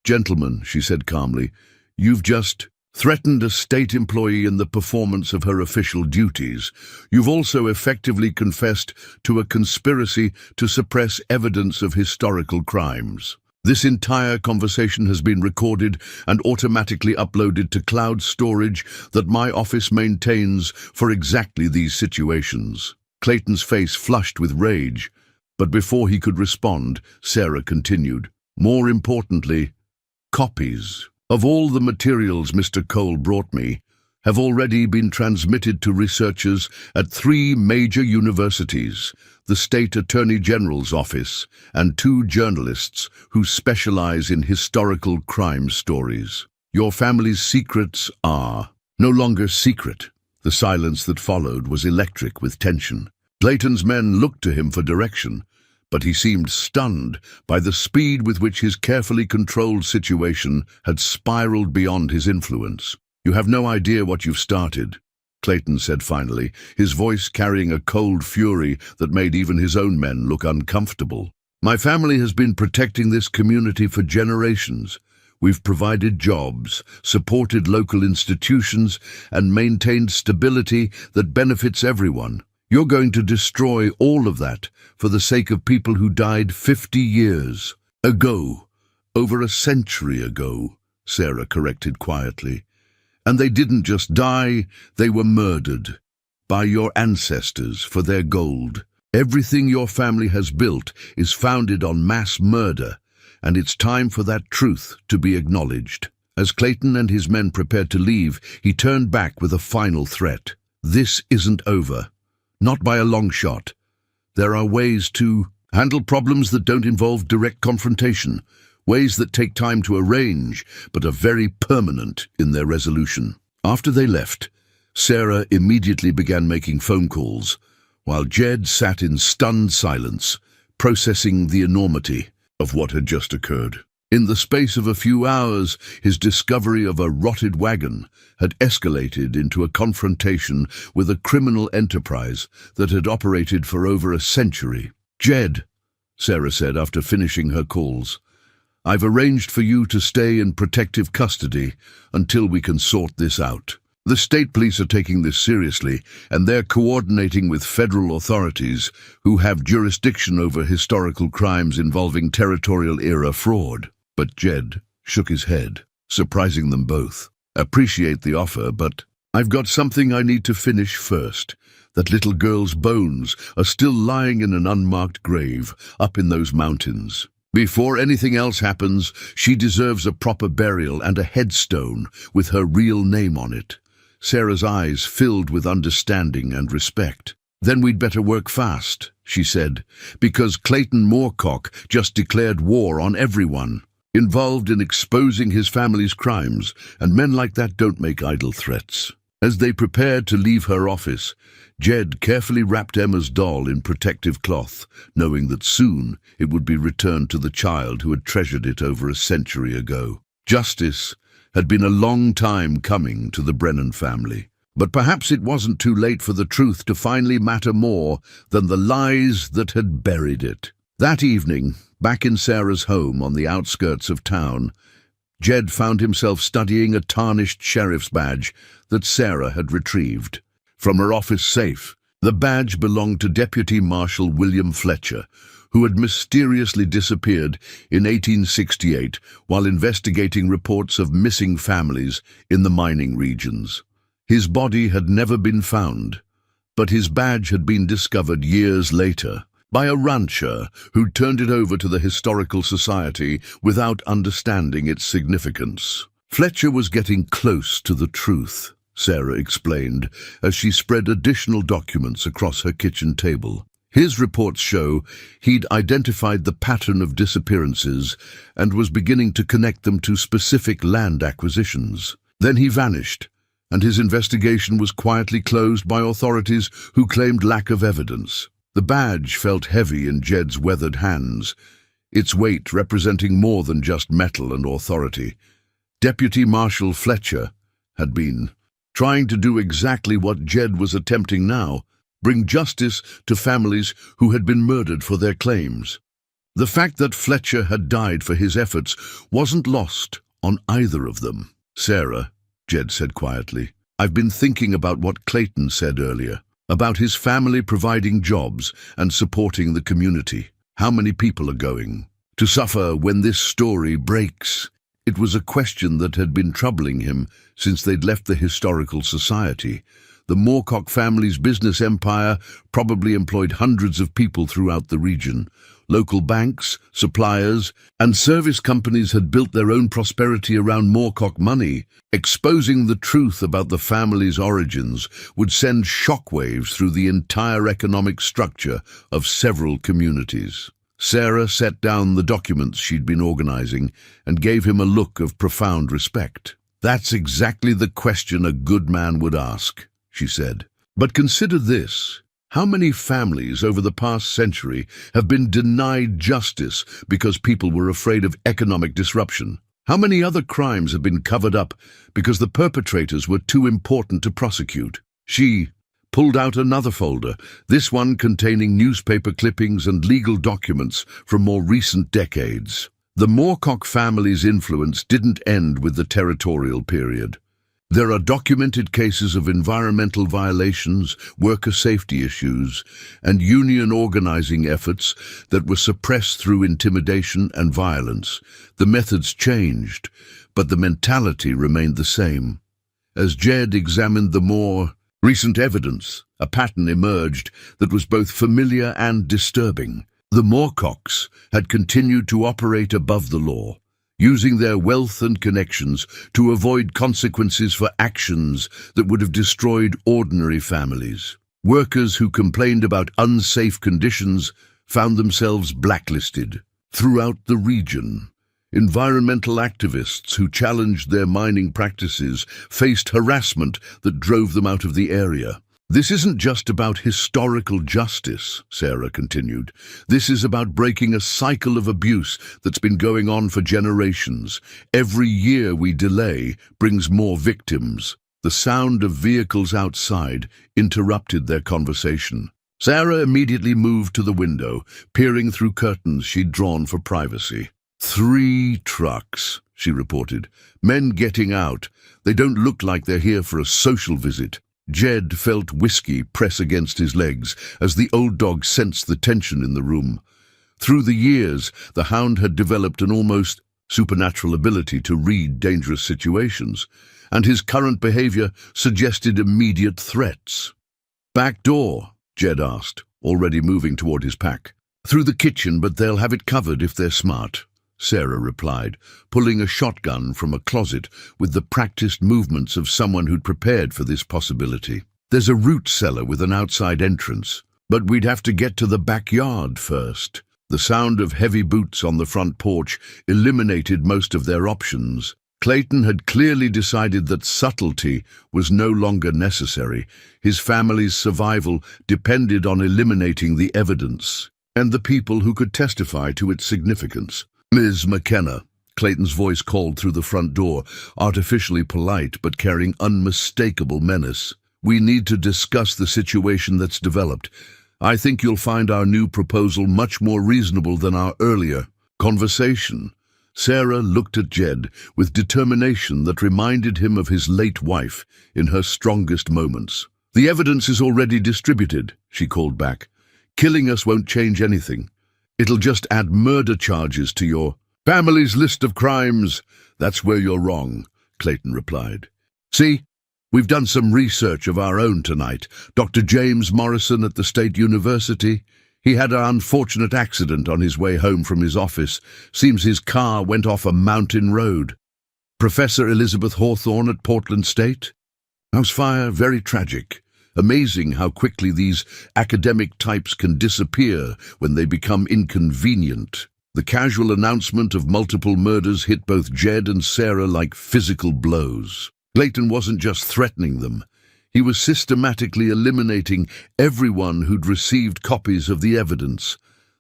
"Gentlemen," she said calmly, "you've just threatened a state employee in the performance of her official duties. You've also effectively confessed to a conspiracy to suppress evidence of historical crimes. This entire conversation has been recorded and automatically uploaded to cloud storage that my office maintains for exactly these situations." Clayton's face flushed with rage, but before he could respond, Sarah continued, "More importantly, copies of all the materials Mr. Cole brought me have already been transmitted to researchers at 3 major universities, the State Attorney General's office, and 2 journalists who specialize in historical crime stories. Your family's secrets are no longer secret." The silence that followed was electric with tension. Clayton's men looked to him for direction, but he seemed stunned by the speed with which his carefully controlled situation had spiraled beyond his influence. "You have no idea what you've started." Clayton said finally, his voice carrying a cold fury that made even his own men look uncomfortable. My family has been protecting this community for generations. We've provided jobs, supported local institutions, and maintained stability that benefits everyone. You're going to destroy all of that for the sake of people who died 50 years ago. Over a century ago, Sarah corrected quietly. And they didn't just die, they were murdered by your ancestors for their gold. Everything your family has built is founded on mass murder, and it's time for that truth to be acknowledged. As Clayton and his men prepared to leave, he turned back with a final threat. This isn't over. Not by a long shot. There are ways to handle problems that don't involve direct confrontation, ways that take time to arrange, but are very permanent in their resolution. After they left, Sarah immediately began making phone calls, while Jed sat in stunned silence, processing the enormity of what had just occurred. In the space of a few hours, his discovery of a rotted wagon had escalated into a confrontation with a criminal enterprise that had operated for over a century. "Jed," Sarah said after finishing her calls, "I've arranged for you to stay in protective custody until we can sort this out. The state police are taking this seriously, and they're coordinating with federal authorities who have jurisdiction over historical crimes involving territorial-era fraud." But Jed shook his head, surprising them both. "Appreciate the offer, but I've got something I need to finish first. That little girl's bones are still lying in an unmarked grave up in those mountains. Before anything else happens, she deserves a proper burial and a headstone with her real name on it." Sarah's eyes filled with understanding and respect. "Then we'd better work fast," she said, "because Clayton Moorcock just declared war on everyone involved in exposing his family's crimes, and men like that don't make idle threats." As they prepared to leave her office, Jed carefully wrapped Emma's doll in protective cloth, knowing that soon it would be returned to the child who had treasured it over a century ago. Justice had been a long time coming to the Brennan family, but perhaps it wasn't too late for the truth to finally matter more than the lies that had buried it. That evening, back in Sarah's home on the outskirts of town, Jed found himself studying a tarnished sheriff's badge that Sarah had retrieved from her office safe. The badge belonged to Deputy Marshal William Fletcher, who had mysteriously disappeared in 1868 while investigating reports of missing families in the mining regions. His body had never been found, but his badge had been discovered years later by a rancher who turned it over to the Historical Society without understanding its significance. Fletcher was getting close to the truth, Sarah explained, as she spread additional documents across her kitchen table. His reports show he'd identified the pattern of disappearances and was beginning to connect them to specific land acquisitions. Then he vanished, and his investigation was quietly closed by authorities who claimed lack of evidence. The badge felt heavy in Jed's weathered hands, its weight representing more than just metal and authority. Deputy Marshal Fletcher had been trying to do exactly what Jed was attempting now: bring justice to families who had been murdered for their claims. The fact that Fletcher had died for his efforts wasn't lost on either of them. "Sarah," Jed said quietly, "I've been thinking about what Clayton said earlier, about his family providing jobs and supporting the community. How many people are going to suffer when this story breaks?" It was a question that had been troubling him since they'd left the Historical Society. The Moorcock family's business empire probably employed hundreds of people throughout the region. Local banks, suppliers, and service companies had built their own prosperity around Moorcock money. Exposing the truth about the family's origins would send shockwaves through the entire economic structure of several communities. Sarah set down the documents she'd been organizing and gave him a look of profound respect. "That's exactly the question a good man would ask," she said. "But consider this. How many families over the past century have been denied justice because people were afraid of economic disruption? How many other crimes have been covered up because the perpetrators were too important to prosecute? She pulled out another folder, this one containing newspaper clippings and legal documents from more recent decades. The Moorcock family's influence didn't end with the territorial period. There are documented cases of environmental violations, worker safety issues, and union organizing efforts that were suppressed through intimidation and violence. The methods changed, but the mentality remained the same. As Jed examined the more recent evidence, a pattern emerged that was both familiar and disturbing. The Moorcocks had continued to operate above the law, using their wealth and connections to avoid consequences for actions that would have destroyed ordinary families. Workers who complained about unsafe conditions found themselves blacklisted. Throughout the region, environmental activists who challenged their mining practices faced harassment that drove them out of the area. This isn't just about historical justice, Sarah continued. This is about breaking a cycle of abuse that's been going on for generations. Every year we delay brings more victims. The sound of vehicles outside interrupted their conversation. Sarah immediately moved to the window, peering through curtains she'd drawn for privacy. 3 trucks, she reported. Men getting out. They don't look like they're here for a social visit. Jed felt whiskey press against his legs as the old dog sensed the tension in the room. Through the years, the hound had developed an almost supernatural ability to read dangerous situations, and his current behavior suggested immediate threats. "Back door?" Jed asked, already moving toward his pack. "Through the kitchen, but they'll have it covered if they're smart," Sarah replied, pulling a shotgun from a closet with the practiced movements of someone who'd prepared for this possibility. "There's a root cellar with an outside entrance, but we'd have to get to the backyard first." The sound of heavy boots on the front porch eliminated most of their options. Clayton had clearly decided that subtlety was no longer necessary. His family's survival depended on eliminating the evidence and the people who could testify to its significance. "Ms. McKenna," Clayton's voice called through the front door, artificially polite but carrying unmistakable menace. "We need to discuss the situation that's developed. I think you'll find our new proposal much more reasonable than our earlier conversation." Sarah looked at Jed with determination that reminded him of his late wife in her strongest moments. "The evidence is already distributed," she called back. "Killing us won't change anything. It'll just add murder charges to your family's list of crimes." "That's where you're wrong," Clayton replied. "See, we've done some research of our own tonight. Dr. James Morrison at the State University. He had an unfortunate accident on his way home from his office. Seems his car went off a mountain road. Professor Elizabeth Hawthorne at Portland State. House fire, very tragic. Amazing how quickly these academic types can disappear when they become inconvenient." The casual announcement of multiple murders hit both Jed and Sarah like physical blows. Clayton wasn't just threatening them. He was systematically eliminating everyone who'd received copies of the evidence.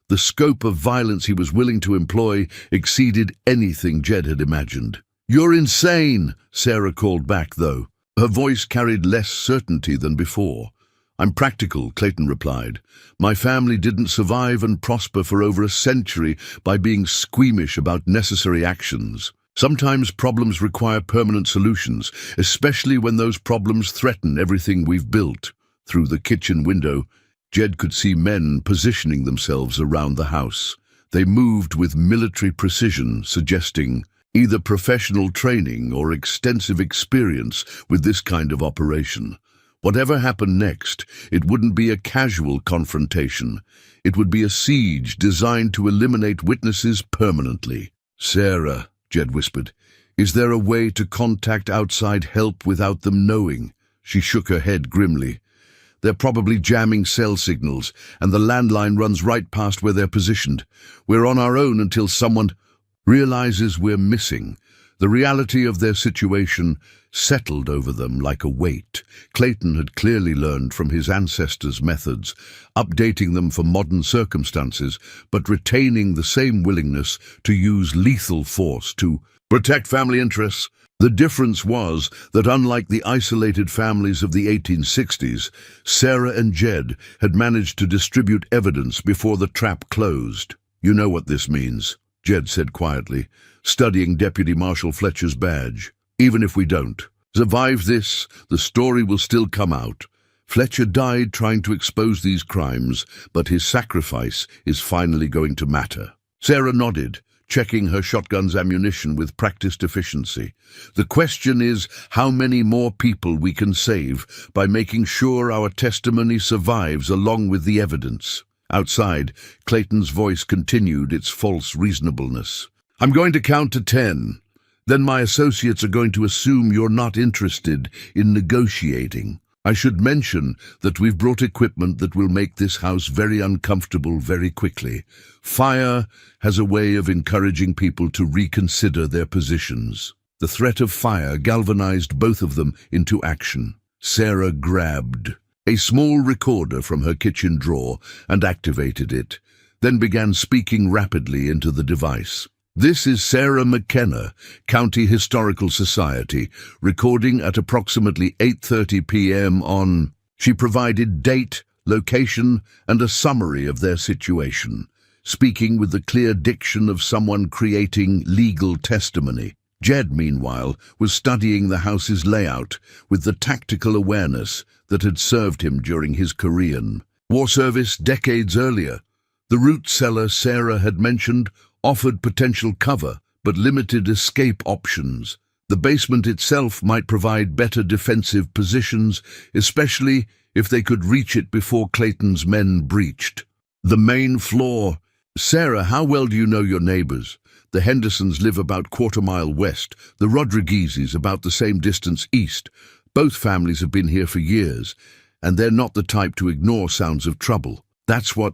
The scope of violence he was willing to employ exceeded anything Jed had imagined. "You're insane," Sarah called back, though. Her voice carried less certainty than before. "I'm practical," Clayton replied. "My family didn't survive and prosper for over a century by being squeamish about necessary actions. Sometimes problems require permanent solutions, especially when those problems threaten everything we've built." Through the kitchen window, Jed could see men positioning themselves around the house. They moved with military precision, suggesting either professional training or extensive experience with this kind of operation. Whatever happened next, it wouldn't be a casual confrontation. It would be a siege designed to eliminate witnesses permanently. "Sarah," Jed whispered, "is there a way to contact outside help without them knowing?" She shook her head grimly. "They're probably jamming cell signals, and the landline runs right past where they're positioned. We're on our own until someone realizes we're missing." The reality of their situation settled over them like a weight. Clayton had clearly learned from his ancestors' methods, updating them for modern circumstances, but retaining the same willingness to use lethal force to protect family interests. The difference was that unlike the isolated families of the 1860s, Sarah and Jed had managed to distribute evidence before the trap closed. "You know what this means," Jed said quietly, studying Deputy Marshal Fletcher's badge. "Even if we don't survive this, the story will still come out. Fletcher died trying to expose these crimes, but his sacrifice is finally going to matter." Sarah nodded, checking her shotgun's ammunition with practiced efficiency. "The question is how many more people we can save by making sure our testimony survives along with the evidence." Outside, Clayton's voice continued its false reasonableness. "I'm going to count to 10. Then my associates are going to assume you're not interested in negotiating. I should mention that we've brought equipment that will make this house very uncomfortable very quickly. Fire has a way of encouraging people to reconsider their positions." The threat of fire galvanized both of them into action. Sarah grabbed a small recorder from her kitchen drawer and activated it, then began speaking rapidly into the device. "This is Sarah McKenna, County Historical Society, recording at approximately 8:30 p.m. on..." She provided date, location, and a summary of their situation, speaking with the clear diction of someone creating legal testimony. Jed, meanwhile, was studying the house's layout with the tactical awareness that had served him during his Korean War service decades earlier. The root cellar Sarah had mentioned offered potential cover, but limited escape options. The basement itself might provide better defensive positions, especially if they could reach it before Clayton's men breached. The main floor. "Sarah, how well do you know your neighbors? The Hendersons live about quarter-mile west, the Rodriguezes about the same distance east. Both families have been here for years, and they're not the type to ignore sounds of trouble." "That's what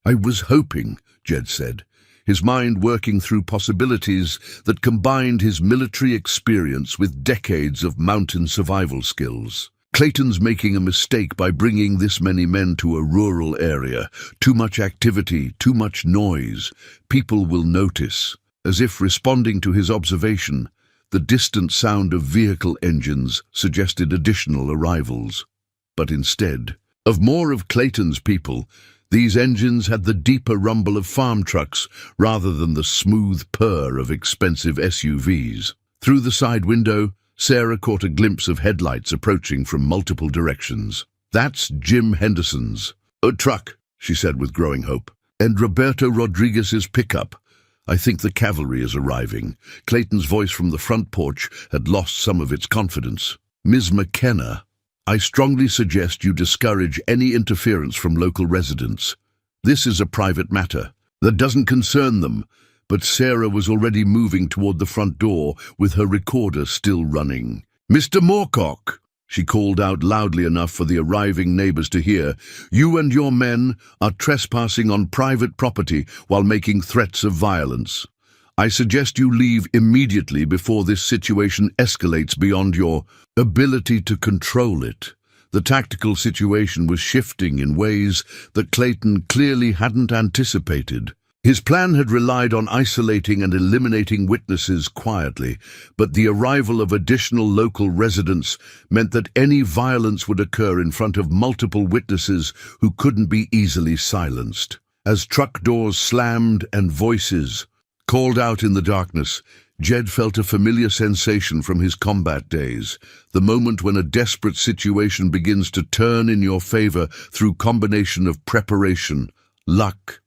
I was hoping," Jed said, his mind working through possibilities that combined his military experience with decades of mountain survival skills. "Clayton's making a mistake by bringing this many men to a rural area. Too much activity, too much noise. People will notice." As if responding to his observation, the distant sound of vehicle engines suggested additional arrivals. But instead of more of Clayton's people, these engines had the deeper rumble of farm trucks rather than the smooth purr of expensive SUVs. Through the side window, Sarah caught a glimpse of headlights approaching from multiple directions. "That's Jim Henderson's truck," she said with growing hope. "And Roberto Rodriguez's pickup. I think the cavalry is arriving." Clayton's voice from the front porch had lost some of its confidence. "Ms. McKenna, I strongly suggest you discourage any interference from local residents. This is a private matter that doesn't concern them." But Sarah was already moving toward the front door with her recorder still running. "Mr. Moorcock," she called out loudly enough for the arriving neighbors to hear, "you and your men are trespassing on private property while making threats of violence. I suggest you leave immediately before this situation escalates beyond your ability to control it." The tactical situation was shifting in ways that Clayton clearly hadn't anticipated. His plan had relied on isolating and eliminating witnesses quietly, but the arrival of additional local residents meant that any violence would occur in front of multiple witnesses who couldn't be easily silenced. As truck doors slammed and voices called out in the darkness, Jed felt a familiar sensation from his combat days, the moment when a desperate situation begins to turn in your favor through combination of preparation, luck,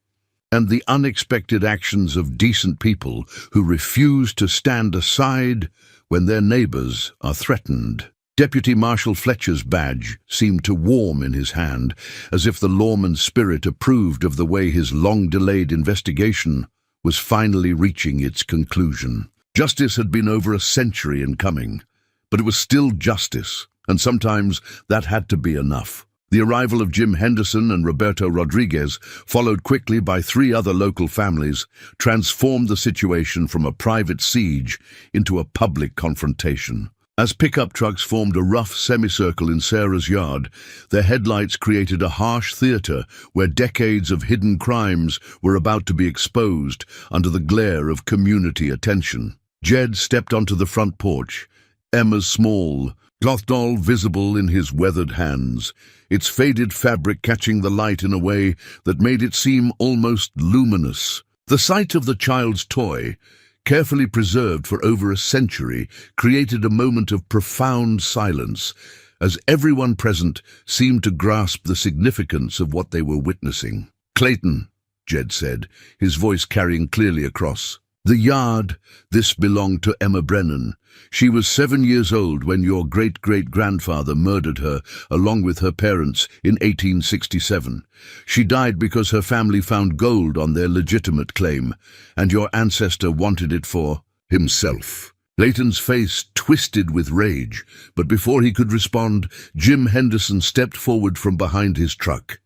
and the unexpected actions of decent people who refuse to stand aside when their neighbors are threatened. Deputy Marshal Fletcher's badge seemed to warm in his hand, as if the lawman's spirit approved of the way his long-delayed investigation was finally reaching its conclusion. Justice had been over a century in coming, but it was still justice, and sometimes that had to be enough. The arrival of Jim Henderson and Roberto Rodriguez, followed quickly by 3 other local families, transformed the situation from a private siege into a public confrontation. As pickup trucks formed a rough semicircle in Sarah's yard, their headlights created a harsh theater where decades of hidden crimes were about to be exposed under the glare of community attention. Jed stepped onto the front porch, Emma's small cloth doll visible in his weathered hands, its faded fabric catching the light in a way that made it seem almost luminous. The sight of the child's toy, carefully preserved for over a century, created a moment of profound silence, as everyone present seemed to grasp the significance of what they were witnessing. "Clayton," Jed said, his voice carrying clearly across. "The yard, this belonged to Emma Brennan. She was 7 years old when your great-great-grandfather murdered her, along with her parents, in 1867. She died because her family found gold on their legitimate claim, and your ancestor wanted it for himself." Clayton's face twisted with rage, but before he could respond, Jim Henderson stepped forward from behind his truck.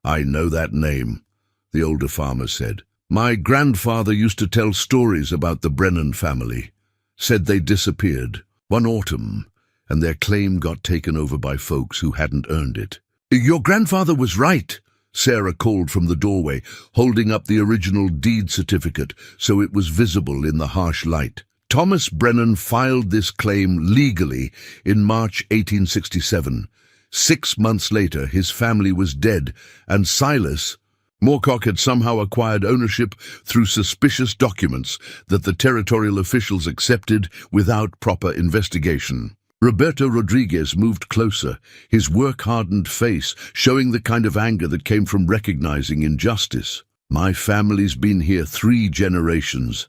"I know that name," the older farmer said. "My grandfather used to tell stories about the Brennan family. Said they disappeared one autumn, and their claim got taken over by folks who hadn't earned it." "Your grandfather was right," Sarah called from the doorway, holding up the original deed certificate so it was visible in the harsh light. "Thomas Brennan filed this claim legally in March 1867. 6 months later, his family was dead, and Silas Moorcock had somehow acquired ownership through suspicious documents that the territorial officials accepted without proper investigation." Roberto Rodriguez moved closer, his work-hardened face showing the kind of anger that came from recognizing injustice. "My family's been here 3 generations,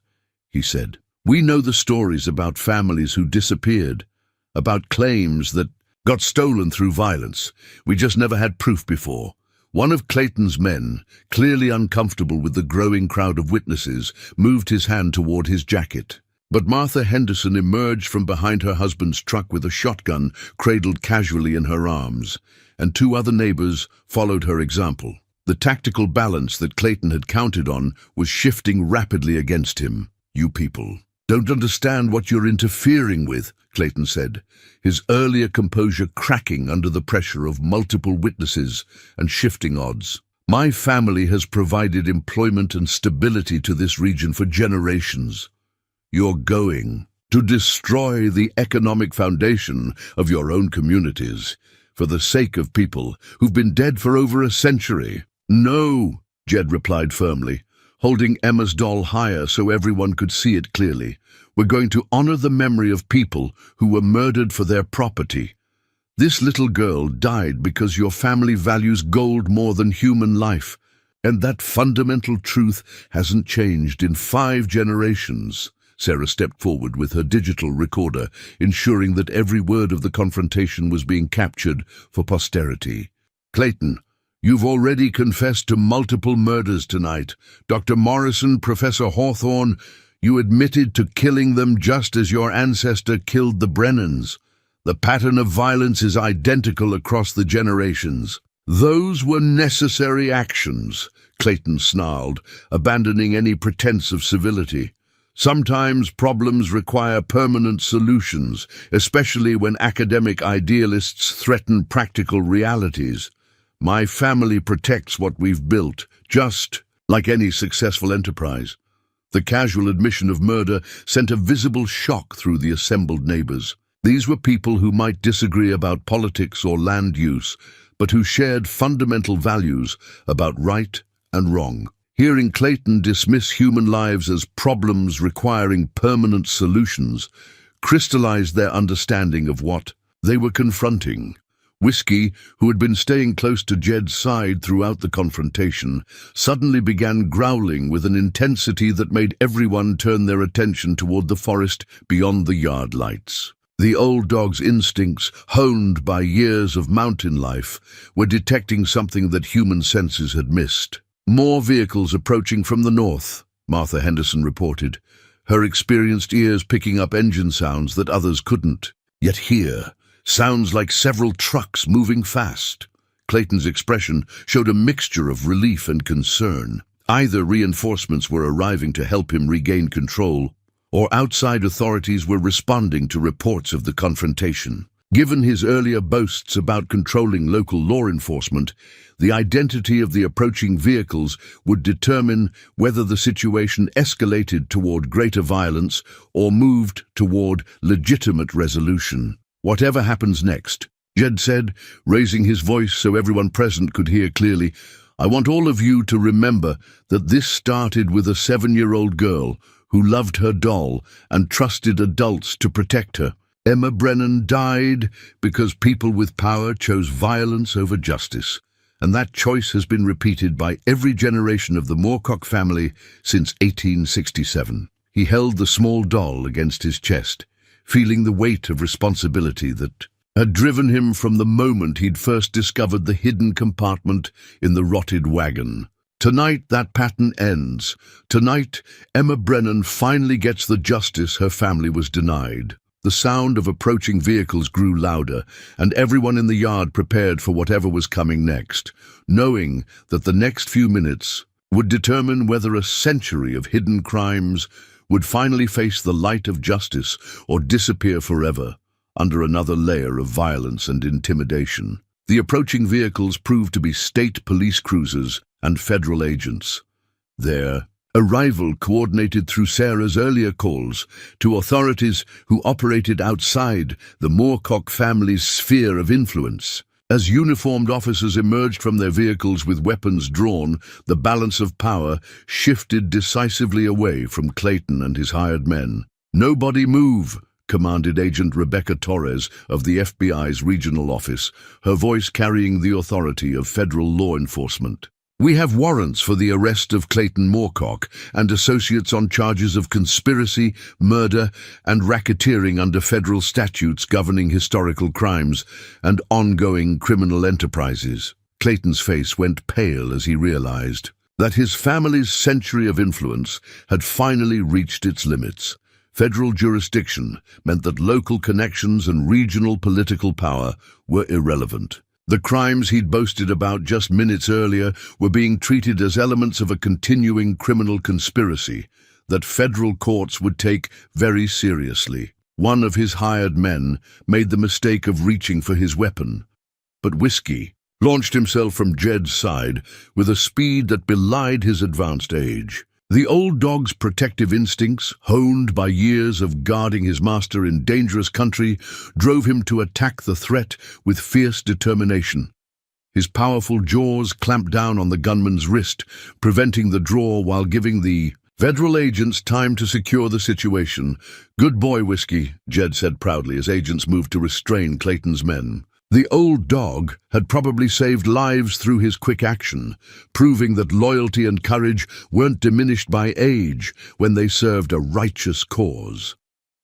he said. "We know the stories about families who disappeared, about claims that got stolen through violence. We just never had proof before." One of Clayton's men, clearly uncomfortable with the growing crowd of witnesses, moved his hand toward his jacket. But Martha Henderson emerged from behind her husband's truck with a shotgun cradled casually in her arms, and 2 other neighbors followed her example. The tactical balance that Clayton had counted on was shifting rapidly against him. "You people don't understand what you're interfering with," Clayton said, his earlier composure cracking under the pressure of multiple witnesses and shifting odds. "My family has provided employment and stability to this region for generations. You're going to destroy the economic foundation of your own communities for the sake of people who've been dead for over a century." "No," Jed replied firmly, holding Emma's doll higher so everyone could see it clearly. "We're going to honor the memory of people who were murdered for their property. This little girl died because your family values gold more than human life, and that fundamental truth hasn't changed in 5 generations." Sarah stepped forward with her digital recorder, ensuring that every word of the confrontation was being captured for posterity. "Clayton, you've already confessed to multiple murders tonight. Dr. Morrison, Professor Hawthorne, you admitted to killing them just as your ancestor killed the Brennans. The pattern of violence is identical across the generations." "Those were necessary actions," Clayton snarled, abandoning any pretense of civility. "Sometimes problems require permanent solutions, especially when academic idealists threaten practical realities. My family protects what we've built, just like any successful enterprise." The casual admission of murder sent a visible shock through the assembled neighbors. These were people who might disagree about politics or land use, but who shared fundamental values about right and wrong. Hearing Clayton dismiss human lives as problems requiring permanent solutions crystallized their understanding of what they were confronting. Whiskey, who had been staying close to Jed's side throughout the confrontation, suddenly began growling with an intensity that made everyone turn their attention toward the forest beyond the yard lights. The old dog's instincts, honed by years of mountain life, were detecting something that human senses had missed. "More vehicles approaching from the north," Martha Henderson reported, her experienced ears picking up engine sounds that others couldn't. Yet here, sounds like several trucks moving fast. Clayton's expression showed a mixture of relief and concern. Either reinforcements were arriving to help him regain control, or outside authorities were responding to reports of the confrontation. Given his earlier boasts about controlling local law enforcement, the identity of the approaching vehicles would determine whether the situation escalated toward greater violence or moved toward legitimate resolution. "Whatever happens next," Jed said, raising his voice so everyone present could hear clearly, "I want all of you to remember that this started with a 7-year-old girl who loved her doll and trusted adults to protect her. Emma Brennan died because people with power chose violence over justice, and that choice has been repeated by every generation of the Moorcock family since 1867. He held the small doll against his chest, feeling the weight of responsibility that had driven him from the moment he'd first discovered the hidden compartment in the rotted wagon. Tonight, that pattern ends. Tonight, Emma Brennan finally gets the justice her family was denied. The sound of approaching vehicles grew louder, and everyone in the yard prepared for whatever was coming next, knowing that the next few minutes would determine whether a century of hidden crimes would finally face the light of justice or disappear forever under another layer of violence and intimidation. The approaching vehicles proved to be state police cruisers and federal agents. Their arrival coordinated through Sarah's earlier calls to authorities who operated outside the Moorcock family's sphere of influence. As uniformed officers emerged from their vehicles with weapons drawn, the balance of power shifted decisively away from Clayton and his hired men. "Nobody move," commanded Agent Rebecca Torres of the FBI's regional office, her voice carrying the authority of federal law enforcement. "We have warrants for the arrest of Clayton Moorcock and associates on charges of conspiracy, murder, and racketeering under federal statutes governing historical crimes and ongoing criminal enterprises." Clayton's face went pale as he realized that his family's century of influence had finally reached its limits. Federal jurisdiction meant that local connections and regional political power were irrelevant. The crimes he'd boasted about just minutes earlier were being treated as elements of a continuing criminal conspiracy that federal courts would take very seriously. One of his hired men made the mistake of reaching for his weapon, but Whiskey launched himself from Jed's side with a speed that belied his advanced age. The old dog's protective instincts, honed by years of guarding his master in dangerous country, drove him to attack the threat with fierce determination. His powerful jaws clamped down on the gunman's wrist, preventing the draw while giving the federal agents time to secure the situation. "Good boy, Whiskey," Jed said proudly as agents moved to restrain Clayton's men. The old dog had probably saved lives through his quick action, proving that loyalty and courage weren't diminished by age when they served a righteous cause.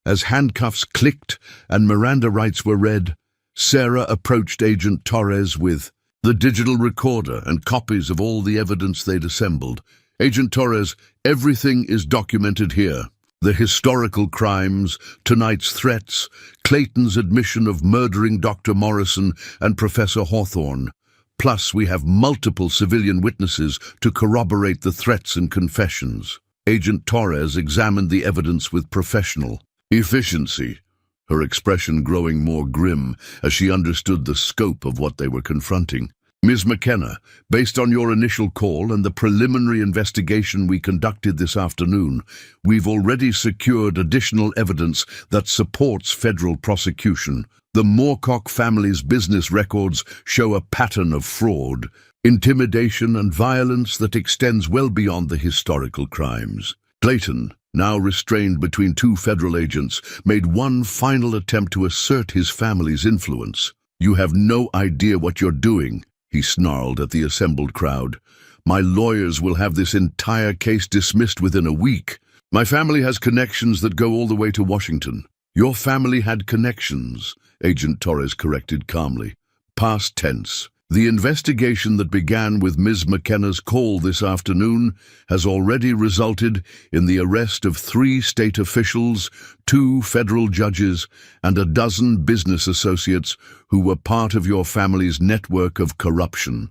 As handcuffs clicked and Miranda rights were read, Sarah approached Agent Torres with the digital recorder and copies of all the evidence they'd assembled. "Agent Torres, everything is documented here. The historical crimes, tonight's threats, Clayton's admission of murdering Dr. Morrison and Professor Hawthorne. Plus, we have multiple civilian witnesses to corroborate the threats and confessions." Agent Torres examined the evidence with professional efficiency, her expression growing more grim as she understood the scope of what they were confronting. "Ms. McKenna, based on your initial call and the preliminary investigation we conducted this afternoon, we've already secured additional evidence that supports federal prosecution. The Moorcock family's business records show a pattern of fraud, intimidation, and violence that extends well beyond the historical crimes." Clayton, now restrained between two federal agents, made one final attempt to assert his family's influence. "You have no idea what you're doing," he snarled at the assembled crowd. "My lawyers will have this entire case dismissed within a week. My family has connections that go all the way to Washington." "Your family had connections," Agent Torres corrected calmly. Past tense. "The investigation that began with Ms. McKenna's call this afternoon has already resulted in the arrest of 3 state officials, 2 federal judges, and a dozen business associates who were part of your family's network of corruption.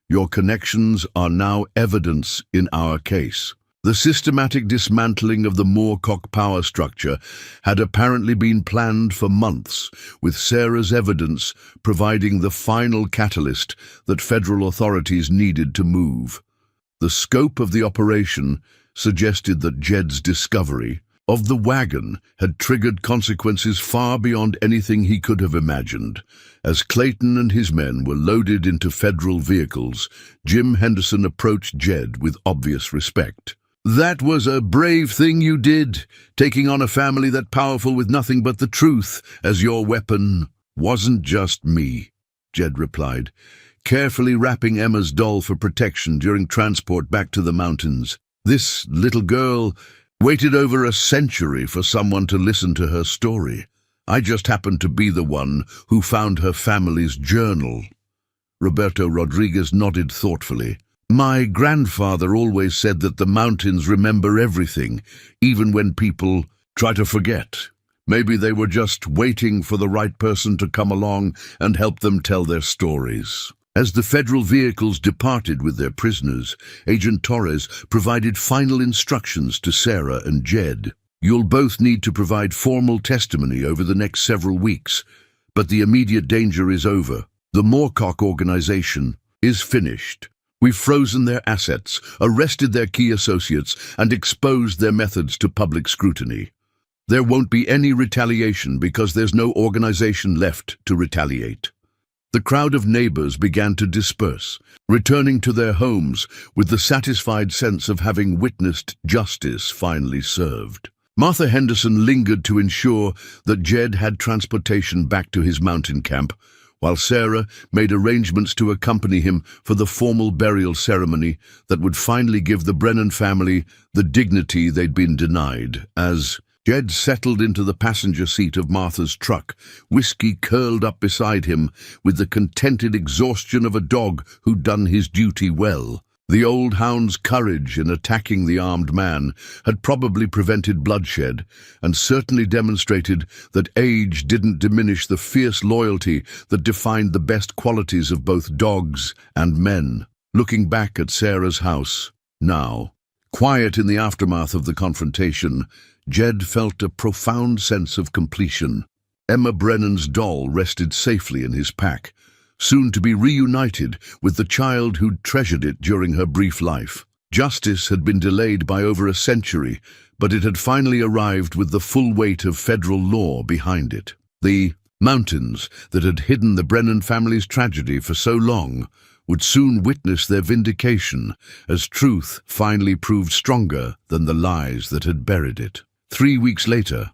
Your connections are now evidence in our case." The systematic dismantling of the Moorcock power structure had apparently been planned for months, with Sarah's evidence providing the final catalyst that federal authorities needed to move. The scope of the operation suggested that Jed's discovery of the wagon had triggered consequences far beyond anything he could have imagined. As Clayton and his men were loaded into federal vehicles, Jim Henderson approached Jed with obvious respect. "That was a brave thing you did, taking on a family that powerful with nothing but the truth as your weapon." "Wasn't just me," Jed replied, carefully wrapping Emma's doll for protection during transport back to the mountains. "This little girl waited over a century for someone to listen to her story. I just happened to be the one who found her family's journal." Roberto Rodriguez nodded thoughtfully. "My grandfather always said that the mountains remember everything, even when people try to forget. Maybe they were just waiting for the right person to come along and help them tell their stories." As the federal vehicles departed with their prisoners, Agent Torres provided final instructions to Sarah and Jed. "You'll both need to provide formal testimony over the next several weeks, but the immediate danger is over. The Moorcock organization is finished. We've frozen their assets, arrested their key associates, and exposed their methods to public scrutiny. There won't be any retaliation because there's no organization left to retaliate." The crowd of neighbors began to disperse, returning to their homes with the satisfied sense of having witnessed justice finally served. Martha Henderson lingered to ensure that Jed had transportation back to his mountain camp, while Sarah made arrangements to accompany him for the formal burial ceremony that would finally give the Brennan family the dignity they'd been denied. As Jed settled into the passenger seat of Martha's truck, Whiskey curled up beside him with the contented exhaustion of a dog who'd done his duty well. The old hound's courage in attacking the armed man had probably prevented bloodshed, and certainly demonstrated that age didn't diminish the fierce loyalty that defined the best qualities of both dogs and men. Looking back at Sarah's house, now, quiet in the aftermath of the confrontation, Jed felt a profound sense of completion. Emma Brennan's doll rested safely in his pack, soon to be reunited with the child who'd treasured it during her brief life. Justice had been delayed by over a century, but it had finally arrived with the full weight of federal law behind it. The mountains that had hidden the Brennan family's tragedy for so long would soon witness their vindication, as truth finally proved stronger than the lies that had buried it. 3 weeks later,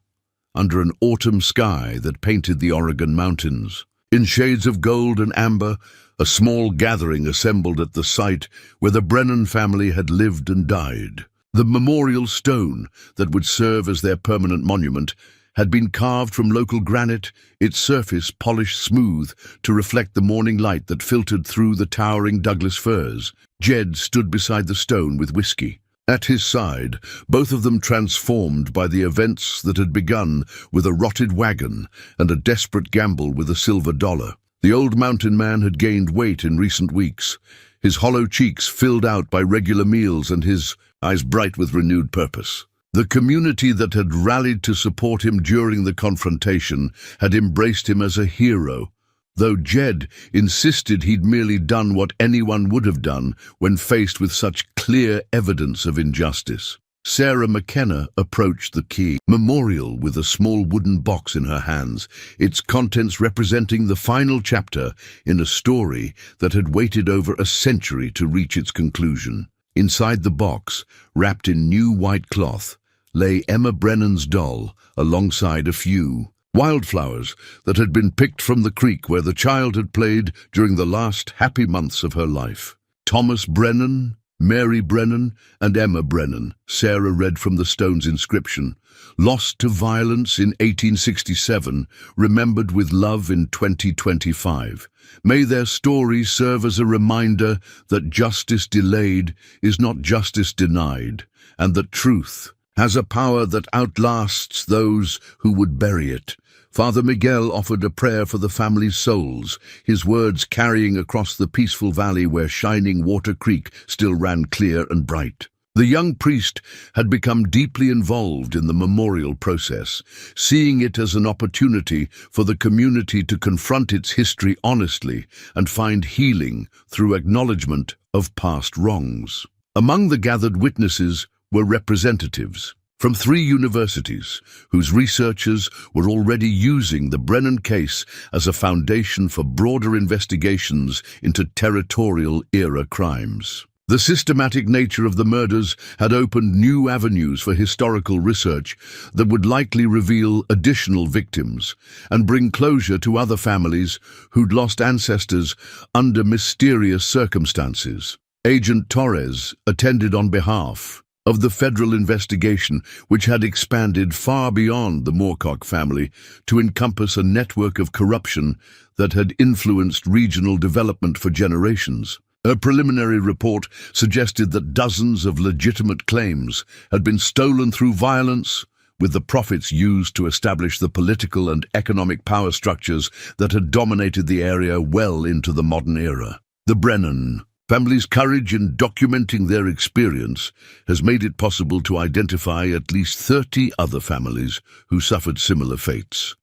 under an autumn sky that painted the Oregon mountains, in shades of gold and amber, a small gathering assembled at the site where the Brennan family had lived and died. The memorial stone that would serve as their permanent monument had been carved from local granite, its surface polished smooth to reflect the morning light that filtered through the towering Douglas firs. Jed stood beside the stone with Whiskey. At his side, both of them transformed by the events that had begun with a rotted wagon and a desperate gamble with a silver dollar. The old mountain man had gained weight in recent weeks, his hollow cheeks filled out by regular meals and his eyes bright with renewed purpose. The community that had rallied to support him during the confrontation had embraced him as a hero, though Jed insisted he'd merely done what anyone would have done when faced with such clear evidence of injustice. Sarah McKenna approached the key memorial with a small wooden box in her hands, its contents representing the final chapter in a story that had waited over a century to reach its conclusion. Inside the box, wrapped in new white cloth, lay Emma Brennan's doll alongside a few wildflowers that had been picked from the creek where the child had played during the last happy months of her life. Thomas Brennan, Mary Brennan, and Emma Brennan, Sarah read from the stone's inscription. Lost to violence in 1867, remembered with love in 2025. May their story serve as a reminder that justice delayed is not justice denied, and that truth has a power that outlasts those who would bury it. Father Miguel offered a prayer for the family's souls, his words carrying across the peaceful valley where shining Water Creek still ran clear and bright. The young priest had become deeply involved in the memorial process, seeing it as an opportunity for the community to confront its history honestly and find healing through acknowledgement of past wrongs. Among the gathered witnesses were representatives from 3 universities, whose researchers were already using the Brennan case as a foundation for broader investigations into territorial-era crimes. The systematic nature of the murders had opened new avenues for historical research that would likely reveal additional victims and bring closure to other families who'd lost ancestors under mysterious circumstances. Agent Torres attended on behalf of the federal investigation, which had expanded far beyond the Moorcock family to encompass a network of corruption that had influenced regional development for generations. Her preliminary report suggested that dozens of legitimate claims had been stolen through violence, with the profits used to establish the political and economic power structures that had dominated the area well into the modern era. The Brennan family's courage in documenting their experience has made it possible to identify at least 30 other families who suffered similar fates,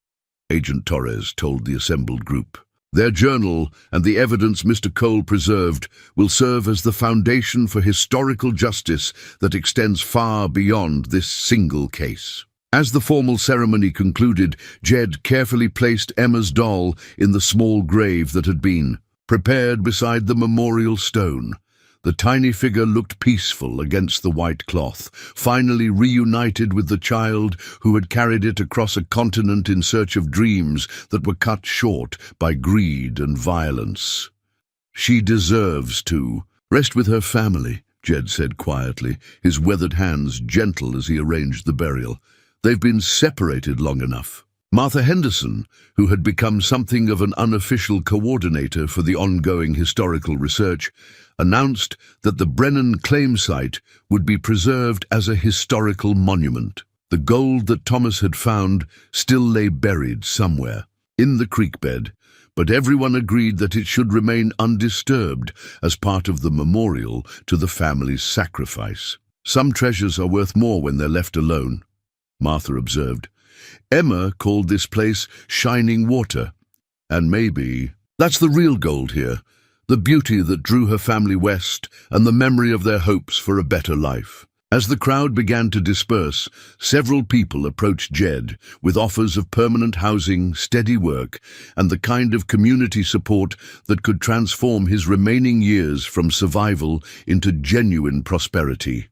Agent Torres told the assembled group. Their journal and the evidence Mr. Cole preserved will serve as the foundation for historical justice that extends far beyond this single case. As the formal ceremony concluded, Jed carefully placed Emma's doll in the small grave that had been prepared beside the memorial stone. The tiny figure looked peaceful against the white cloth, finally reunited with the child who had carried it across a continent in search of dreams that were cut short by greed and violence. She deserves to rest with her family, Jed said quietly, his weathered hands gentle as he arranged the burial. They've been separated long enough. Martha Henderson, who had become something of an unofficial coordinator for the ongoing historical research, announced that the Brennan claim site would be preserved as a historical monument. The gold that Thomas had found still lay buried somewhere in the creek bed, but everyone agreed that it should remain undisturbed as part of the memorial to the family's sacrifice. Some treasures are worth more when they're left alone, Martha observed. Emma called this place Shining Water, and maybe that's the real gold here, the beauty that drew her family west and the memory of their hopes for a better life. As the crowd began to disperse, several people approached Jed with offers of permanent housing, steady work, and the kind of community support that could transform his remaining years from survival into genuine prosperity.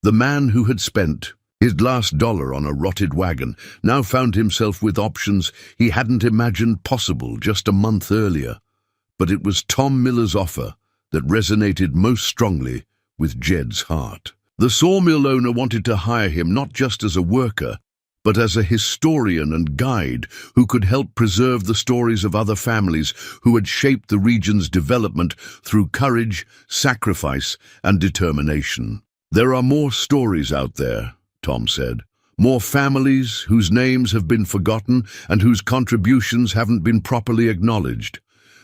The man who had spent his last dollar on a rotted wagon now found himself with options he hadn't imagined possible just a month earlier. But it was Tom Miller's offer that resonated most strongly with Jed's heart. The sawmill owner wanted to hire him not just as a worker, but as a historian and guide who could help preserve the stories of other families who had shaped the region's development through courage, sacrifice, and determination. There are more stories out there, Tom said. More families whose names have been forgotten and whose contributions haven't been properly acknowledged.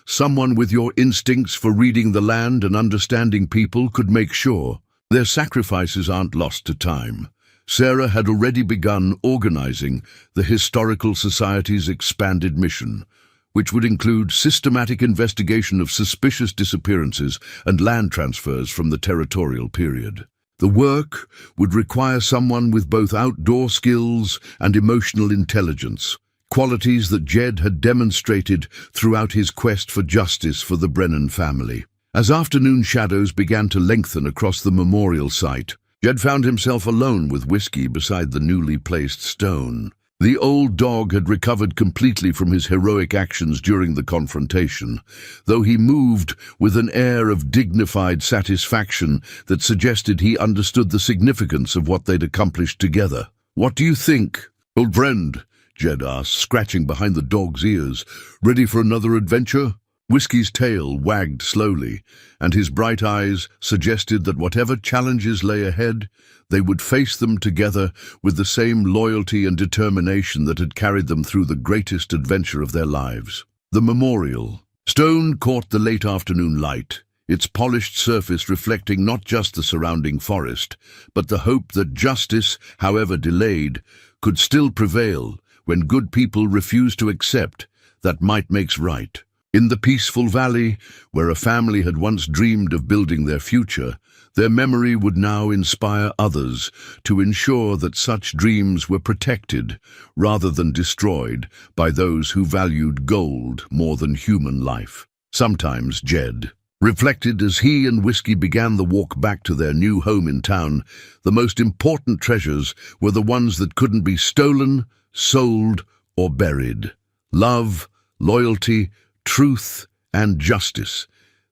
Someone with your instincts for reading the land and understanding people could make sure their sacrifices aren't lost to time. Sarah had already begun organizing the Historical Society's expanded mission, which would include systematic investigation of suspicious disappearances and land transfers from the territorial period. The work would require someone with both outdoor skills and emotional intelligence, qualities that Jed had demonstrated throughout his quest for justice for the Brennan family. As afternoon shadows began to lengthen across the memorial site, Jed found himself alone with Whiskey beside the newly placed stone. The old dog had recovered completely from his heroic actions during the confrontation, though he moved with an air of dignified satisfaction that suggested he understood the significance of what they'd accomplished together. "What do you think, old friend?" Jed asked, scratching behind the dog's ears. "Ready for another adventure?" Whiskey's tail wagged slowly, and his bright eyes suggested that whatever challenges lay ahead, they would face them together with the same loyalty and determination that had carried them through the greatest adventure of their lives. The memorial stone caught the late afternoon light, its polished surface reflecting not just the surrounding forest, but the hope that justice, however delayed, could still prevail when good people refused to accept that might makes right. In the peaceful valley, where a family had once dreamed of building their future, their memory would now inspire others to ensure that such dreams were protected rather than destroyed by those who valued gold more than human life. Sometimes Jed reflected as he and Whiskey began the walk back to their new home in town, the most important treasures were the ones that couldn't be stolen, sold, or buried. Love, loyalty, truth, and justice.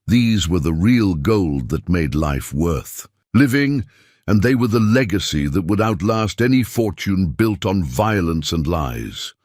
These were the real gold that made life worth living, and they were the legacy that would outlast any fortune built on violence and lies.